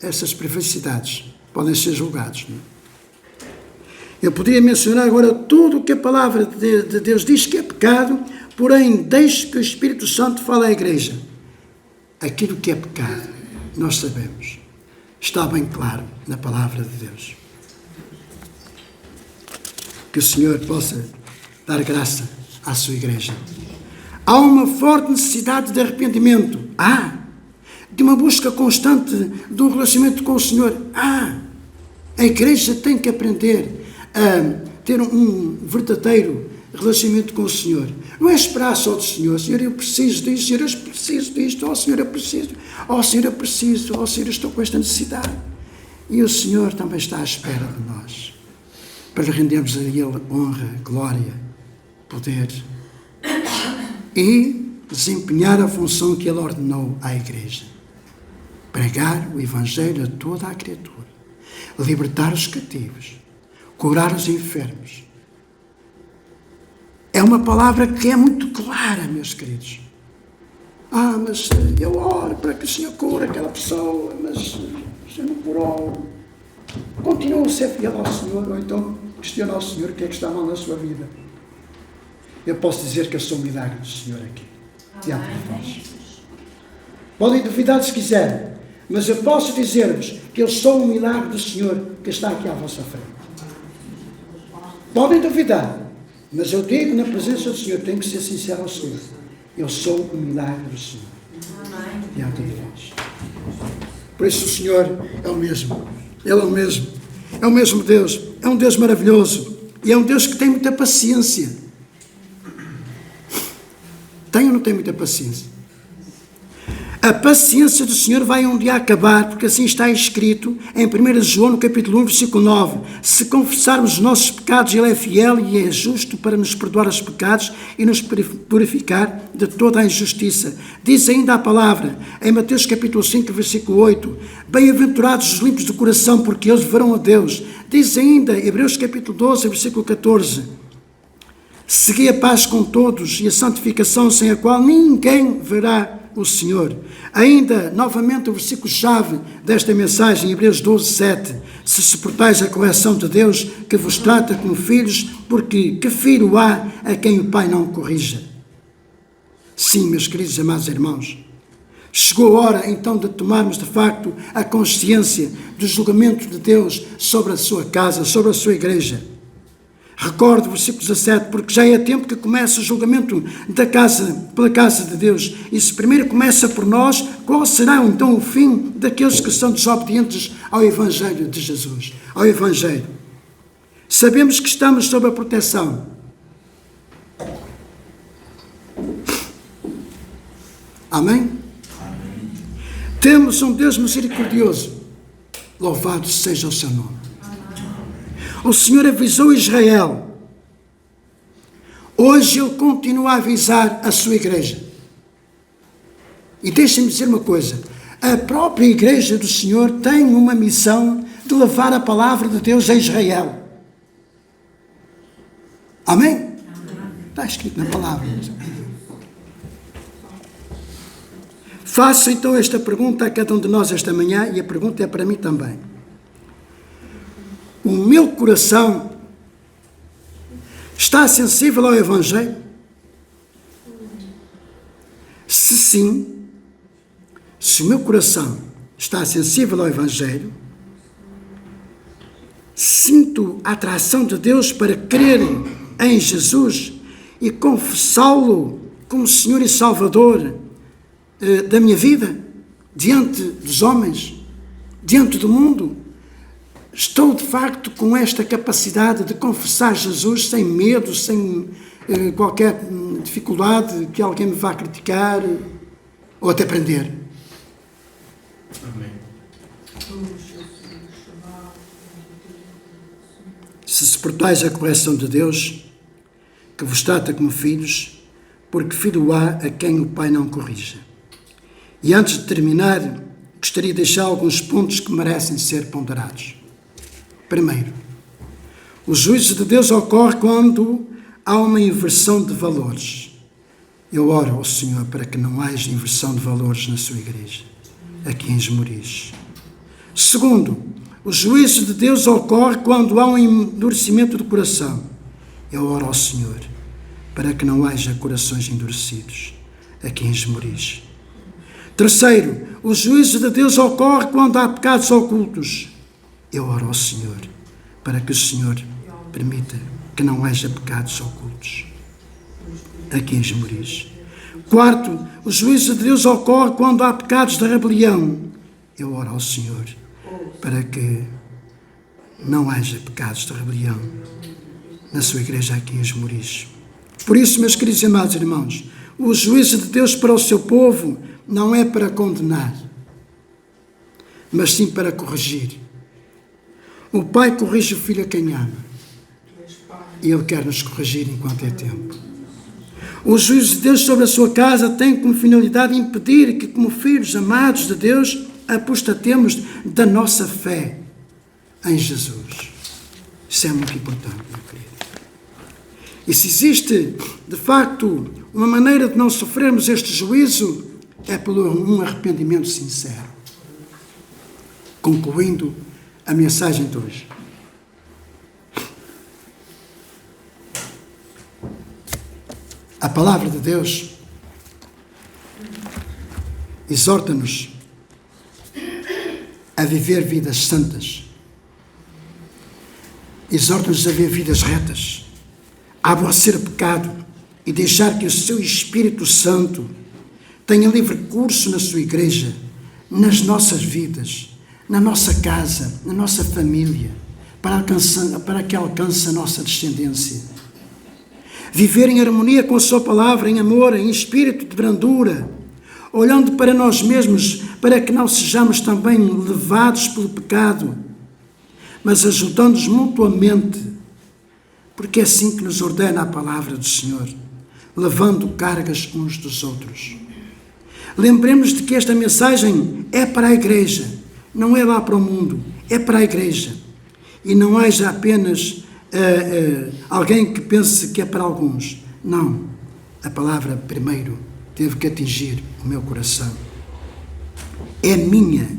essas privacidades, podem ser julgados. Não é? Eu poderia mencionar agora tudo o que a palavra de Deus diz que é pecado, porém deixe que o Espírito Santo fale à igreja. Aquilo que é pecado, nós sabemos. Está bem claro na palavra de Deus. Que o Senhor possa dar graça à sua igreja. Há uma forte necessidade de arrependimento. De uma busca constante de um relacionamento com o Senhor. A igreja tem que aprender a ter um verdadeiro relacionamento com o Senhor. Não é esperar só do Senhor. Senhor, eu preciso disto. Senhor, eu preciso disto. Senhor, eu preciso. Senhor, eu preciso. Senhor, eu estou com esta necessidade. E o Senhor também está à espera de nós. Para rendermos a Ele honra, glória, poder. E desempenhar a função que Ele ordenou à igreja. Pregar o Evangelho a toda a criatura. Libertar os cativos. Curar os enfermos. É uma palavra que é muito clara, meus queridos. Mas eu oro para que o Senhor cure aquela pessoa, mas o Senhor não curou. Continua a ser fiel ao Senhor, ou então questiona ao Senhor o que é que está mal na sua vida. Eu posso dizer que eu sou um milagre do Senhor aqui, diante de vós. Podem duvidar se quiserem, mas eu posso dizer-vos que eu sou um milagre do Senhor que está aqui à vossa frente. Podem duvidar, mas eu digo na presença do Senhor, tenho que ser sincero ao Senhor. Eu sou um milagre do Senhor, diante de vós. Por isso o Senhor é o mesmo. Ele é o mesmo. É o mesmo Deus. É um Deus maravilhoso. E é um Deus que tem muita paciência. Tem ou não tem muita paciência? A paciência do Senhor vai um dia acabar, porque assim está escrito em 1 João, no capítulo 1, versículo 9. Se confessarmos os nossos pecados, Ele é fiel e é justo para nos perdoar os pecados e nos purificar de toda a injustiça. Diz ainda a palavra, em Mateus capítulo 5, versículo 8, bem-aventurados os limpos de coração, porque eles verão a Deus. Diz ainda, Hebreus capítulo 12, versículo 14, segui a paz com todos e a santificação, sem a qual ninguém verá o Senhor. Ainda, novamente, o versículo-chave desta mensagem, Hebreus 12, 7. Se suportais a correção de Deus, que vos trata como filhos, porque que filho há a quem o Pai não corrija? Sim, meus queridos e amados irmãos, chegou a hora, então, de tomarmos, de facto, a consciência do julgamento de Deus sobre a sua casa, sobre a sua igreja. Recorde o versículo 17, porque já é tempo que começa o julgamento pela casa de Deus. E se primeiro começa por nós, qual será então o fim daqueles que são desobedientes ao Evangelho de Jesus? Ao Evangelho. Sabemos que estamos sob a proteção. Amém? Temos um Deus misericordioso. Louvado seja o seu nome. O Senhor avisou Israel. Hoje Ele continua a avisar a sua igreja. E deixem-me dizer uma coisa. A própria igreja do Senhor tem uma missão de levar a palavra de Deus a Israel. Amém? Está escrito na palavra. Faço então esta pergunta a cada um de nós esta manhã, e a pergunta é para mim também. O meu coração está sensível ao Evangelho? Se sim, se o meu coração está sensível ao Evangelho, sinto a atração de Deus para crer em Jesus e confessá-lo como Senhor e Salvador da minha vida, diante dos homens, diante do mundo. Estou, de facto, com esta capacidade de confessar Jesus sem medo, sem qualquer dificuldade que alguém me vá criticar ou até prender. Amém. Se suportais a correção de Deus, que vos trata como filhos, porque filho há a quem o Pai não corrija. E antes de terminar, gostaria de deixar alguns pontos que merecem ser ponderados. Primeiro, o juízo de Deus ocorre quando há uma inversão de valores. Eu oro ao Senhor para que não haja inversão de valores na sua igreja, aqui em Esmoriz. Segundo, o juízo de Deus ocorre quando há um endurecimento do coração. Eu oro ao Senhor para que não haja corações endurecidos aqui em Esmoriz. Terceiro, o juízo de Deus ocorre quando há pecados ocultos. Eu oro ao Senhor para que o Senhor permita que não haja pecados ocultos aqui em Esmoriz. Quarto, o juízo de Deus ocorre quando há pecados de rebelião. Eu oro ao Senhor para que não haja pecados de rebelião na sua igreja aqui em Esmoriz. Por isso, meus queridos e amados irmãos, o juízo de Deus para o seu povo não é para condenar, mas sim para corrigir. O Pai corrige o Filho a quem ama, e Ele quer nos corrigir enquanto é tempo. O juízo de Deus sobre a sua casa tem como finalidade impedir que, como filhos amados de Deus, apostatemos da nossa fé em Jesus. Isso é muito importante, meu querido. E se existe, de facto, uma maneira de não sofrermos este juízo, é por um arrependimento sincero. Concluindo a mensagem de hoje. A palavra de Deus exorta-nos a viver vidas santas. Exorta-nos a viver vidas retas, a aborrecer o pecado e deixar que o seu Espírito Santo tenha livre curso na sua igreja, nas nossas vidas, na nossa casa, na nossa família, para que alcance a nossa descendência. Viver em harmonia com a sua palavra, em amor, em espírito de brandura, olhando para nós mesmos, para que não sejamos também levados pelo pecado, mas ajudando-nos mutuamente, porque é assim que nos ordena a palavra do Senhor, levando cargas uns dos outros. Lembremos de que esta mensagem é para a igreja, não é lá para o mundo, é para a igreja. E não haja apenas alguém que pense que é para alguns. Não, a palavra primeiro teve que atingir o meu coração. É minha,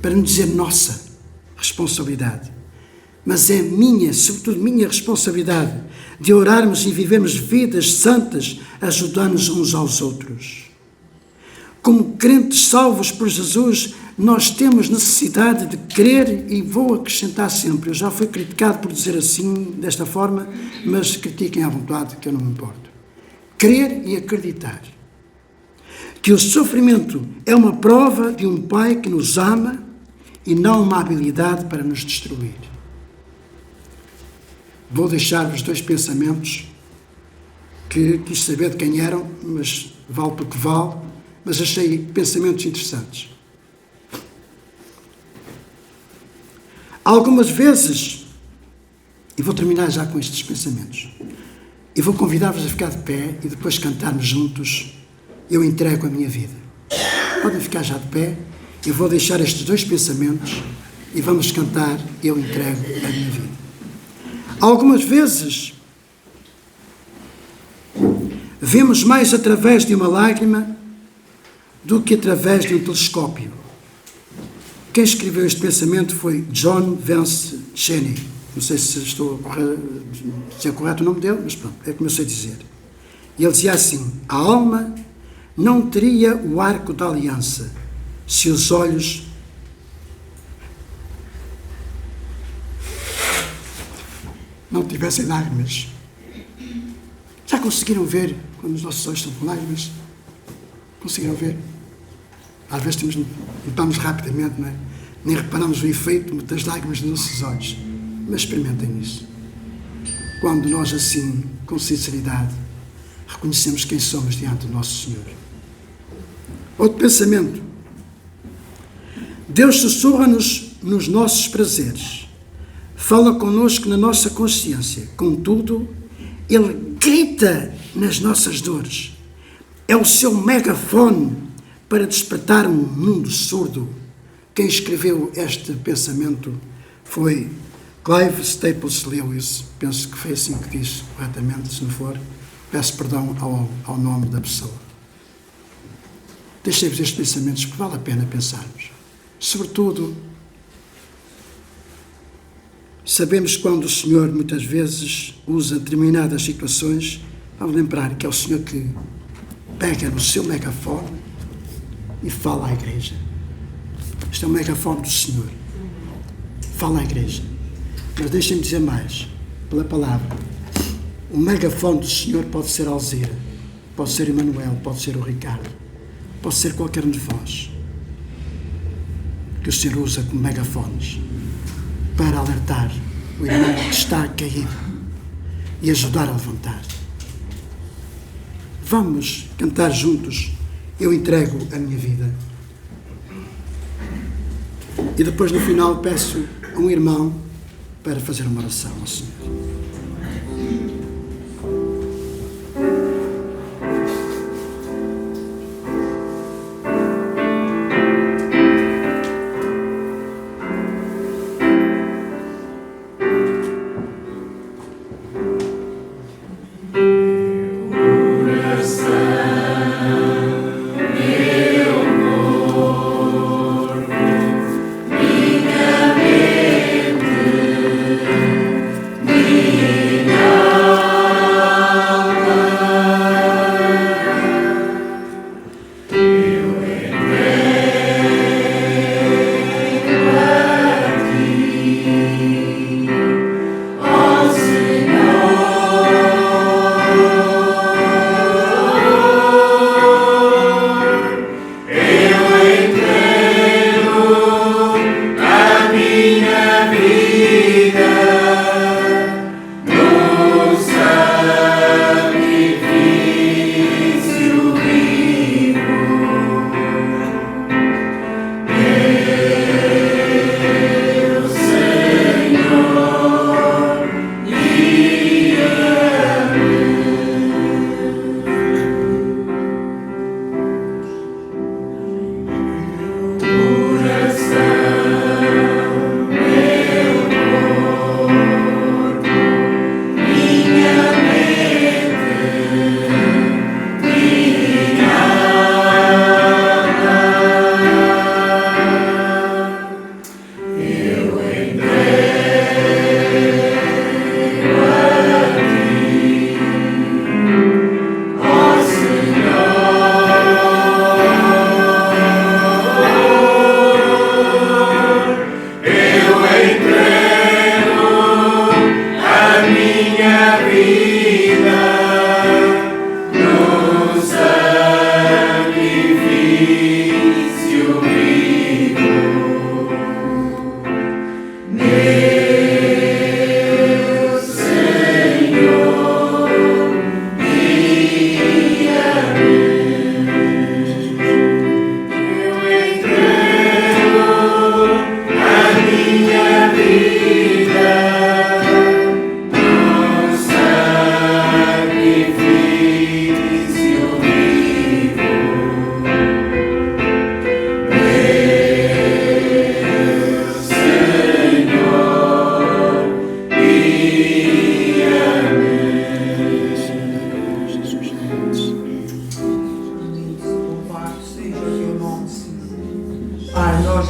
para não dizer nossa, responsabilidade. Mas é minha, sobretudo minha responsabilidade, de orarmos e vivermos vidas santas, ajudando-nos uns aos outros. Como crentes salvos por Jesus, nós temos necessidade de crer, e vou acrescentar sempre, eu já fui criticado por dizer assim, desta forma, mas critiquem à vontade, que eu não me importo. Crer e acreditar que o sofrimento é uma prova de um Pai que nos ama e não uma habilidade para nos destruir. Vou deixar-vos dois pensamentos que quis saber de quem eram, mas vale pelo que vale, mas achei pensamentos interessantes. Algumas vezes, e vou terminar já com estes pensamentos, e vou convidar-vos a ficar de pé e depois cantarmos juntos Eu Entrego a Minha Vida. Podem ficar já de pé, eu vou deixar estes dois pensamentos e vamos cantar Eu Entrego a Minha Vida. Algumas vezes, vemos mais através de uma lágrima do que através de um telescópio. Quem escreveu este pensamento foi John Vance Cheney. Não sei se é correto o nome dele, mas pronto, é como eu sei dizer. E ele dizia assim: a alma não teria o arco da aliança se os olhos não tivessem lágrimas. Já conseguiram ver quando os nossos olhos estão com lágrimas? Conseguiram ver? Às vezes limpamos rapidamente, não é? Nem reparamos o efeito das lágrimas nos nossos olhos. Mas experimentem isso. Quando nós assim, com sinceridade, reconhecemos quem somos diante do nosso Senhor. Outro pensamento. Deus sussurra-nos nos nossos prazeres. Fala connosco na nossa consciência. Contudo, Ele grita nas nossas dores. É o seu megafone para despertar um mundo surdo. Quem escreveu este pensamento foi Clive Staples Lewis. Penso que foi assim que disse corretamente. Se não for, peço perdão ao nome da pessoa. Deixei-vos estes pensamentos porque vale a pena pensarmos. Sobretudo, sabemos quando o Senhor muitas vezes usa determinadas situações. Vamos lembrar que é o Senhor que pega no seu megafone e fala à igreja. Este é o megafone do Senhor. Fala à igreja. Mas deixem-me dizer mais, pela palavra. O megafone do Senhor pode ser Alzira, pode ser Emanuel, pode ser o Ricardo, pode ser qualquer um de vós, que o Senhor usa como megafones para alertar o irmão que está caído e ajudar a levantar. Vamos cantar juntos, Eu Entrego a Minha Vida. E depois no final peço a um irmão para fazer uma oração ao Senhor.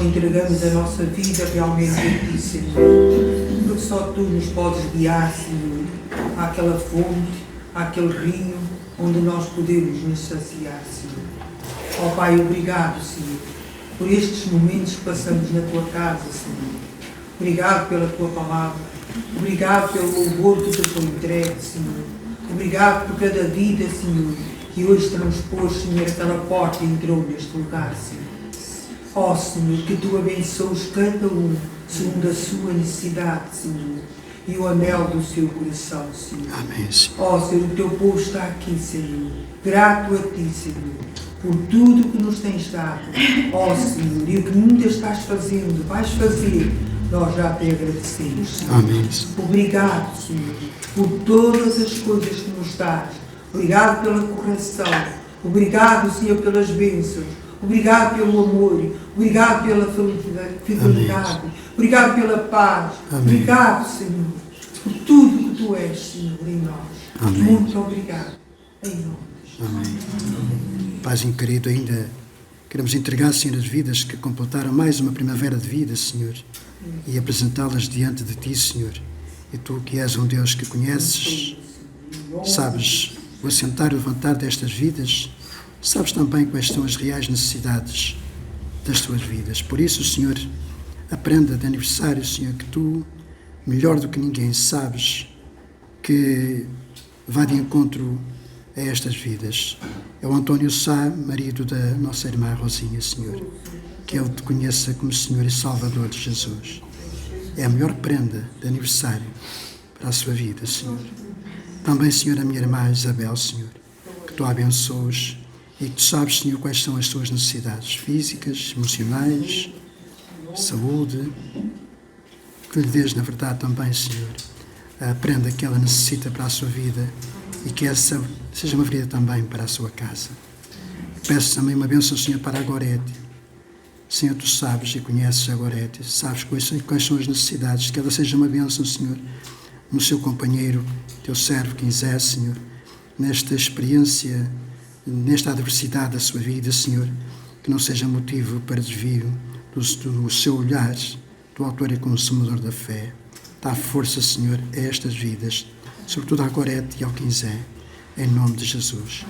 entregamos a nossa vida realmente a Ti, Senhor, porque só Tu nos podes guiar, Senhor, àquela fonte, àquele rio onde nós podemos nos saciar, Senhor. Ó Pai, obrigado, Senhor, por estes momentos que passamos na Tua casa, Senhor. Obrigado pela Tua palavra, Obrigado pelo louvor que te foi entregue, Senhor. Obrigado por cada vida, Senhor, que hoje transpôs, Senhor, aquela porta e entrou neste lugar, Senhor. Ó, Senhor, que Tu abençoes cada um segundo a sua necessidade, Senhor, e o anel do seu coração, Senhor. Amém, Senhor. Ó, Senhor, o Teu povo está aqui, Senhor, grato a Ti, Senhor, por tudo que nos tens dado. Ó, Senhor, e o que ainda estás fazendo, vais fazer, nós já Te agradecemos, Senhor. Amém, Senhor. Obrigado, Senhor, por todas as coisas que nos dás. Obrigado pela correção. Obrigado, Senhor, pelas bênçãos. Obrigado pelo amor. Obrigado pela fidelidade. Obrigado pela paz. Amém. Obrigado, Senhor, por tudo que Tu és, Senhor, em nós. Amém. Muito obrigado. Em nome de Jesus. Amém. Paizinho querido, ainda queremos entregar, Senhor, as vidas que completaram mais uma primavera de vida, Senhor, e apresentá-las diante de Ti, Senhor. E Tu, que és um Deus que conheces, sabes o assentar e o levantar destas vidas, sabes também quais são as reais necessidades das tuas vidas. Por isso, Senhor, aprenda de aniversário, Senhor, que Tu, melhor do que ninguém, sabes que vá de encontro a estas vidas. É o António Sá, marido da nossa irmã Rosinha, Senhor, que ele Te conheça como Senhor e Salvador de Jesus. É a melhor prenda de aniversário para a sua vida, Senhor. Também, Senhor, a minha irmã Isabel, Senhor, que Tu a abençoes e que Tu sabes, Senhor, quais são as suas necessidades físicas, emocionais, saúde, que lhe dês, na verdade, também, Senhor, a prenda que ela necessita para a sua vida e que essa seja uma vida também para a sua casa. Peço também uma bênção, Senhor, para a Gorete. Senhor, Tu sabes e conheces a Gorete, sabes quais são as necessidades, que ela seja uma bênção, Senhor, no seu companheiro, Teu servo, Quinzé, Senhor, nesta experiência, nesta adversidade da sua vida, Senhor, que não seja motivo para desvio do seu olhar, do autor e consumador da fé. Dá força, Senhor, a estas vidas, sobretudo à Gorete e ao Quinzé, em nome de Jesus.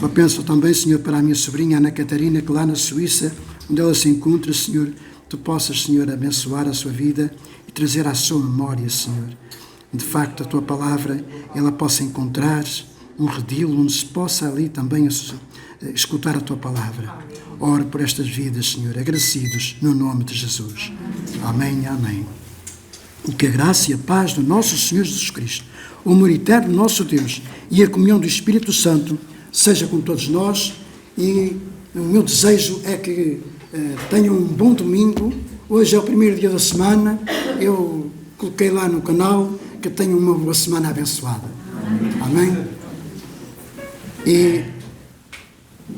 Eu penso também, Senhor, para a minha sobrinha Ana Catarina, que lá na Suíça, onde ela se encontra, Senhor, Tu possas, Senhor, abençoar a sua vida e trazer à sua memória, Senhor, de facto, a Tua palavra, ela possa encontrar um redil onde se possa ali também escutar a Tua palavra. Oro por estas vidas, Senhor, agradecidos no nome de Jesus. Amém, amém. E que a graça e a paz do nosso Senhor Jesus Cristo, o amor eterno do nosso Deus e a comunhão do Espírito Santo seja com todos nós. E o meu desejo é que tenham um bom domingo. Hoje é o primeiro dia da semana. Eu coloquei lá no canal que tenham uma boa semana abençoada. Amém? E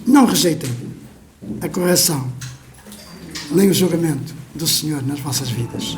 não rejeitem a correção nem o julgamento do Senhor nas vossas vidas.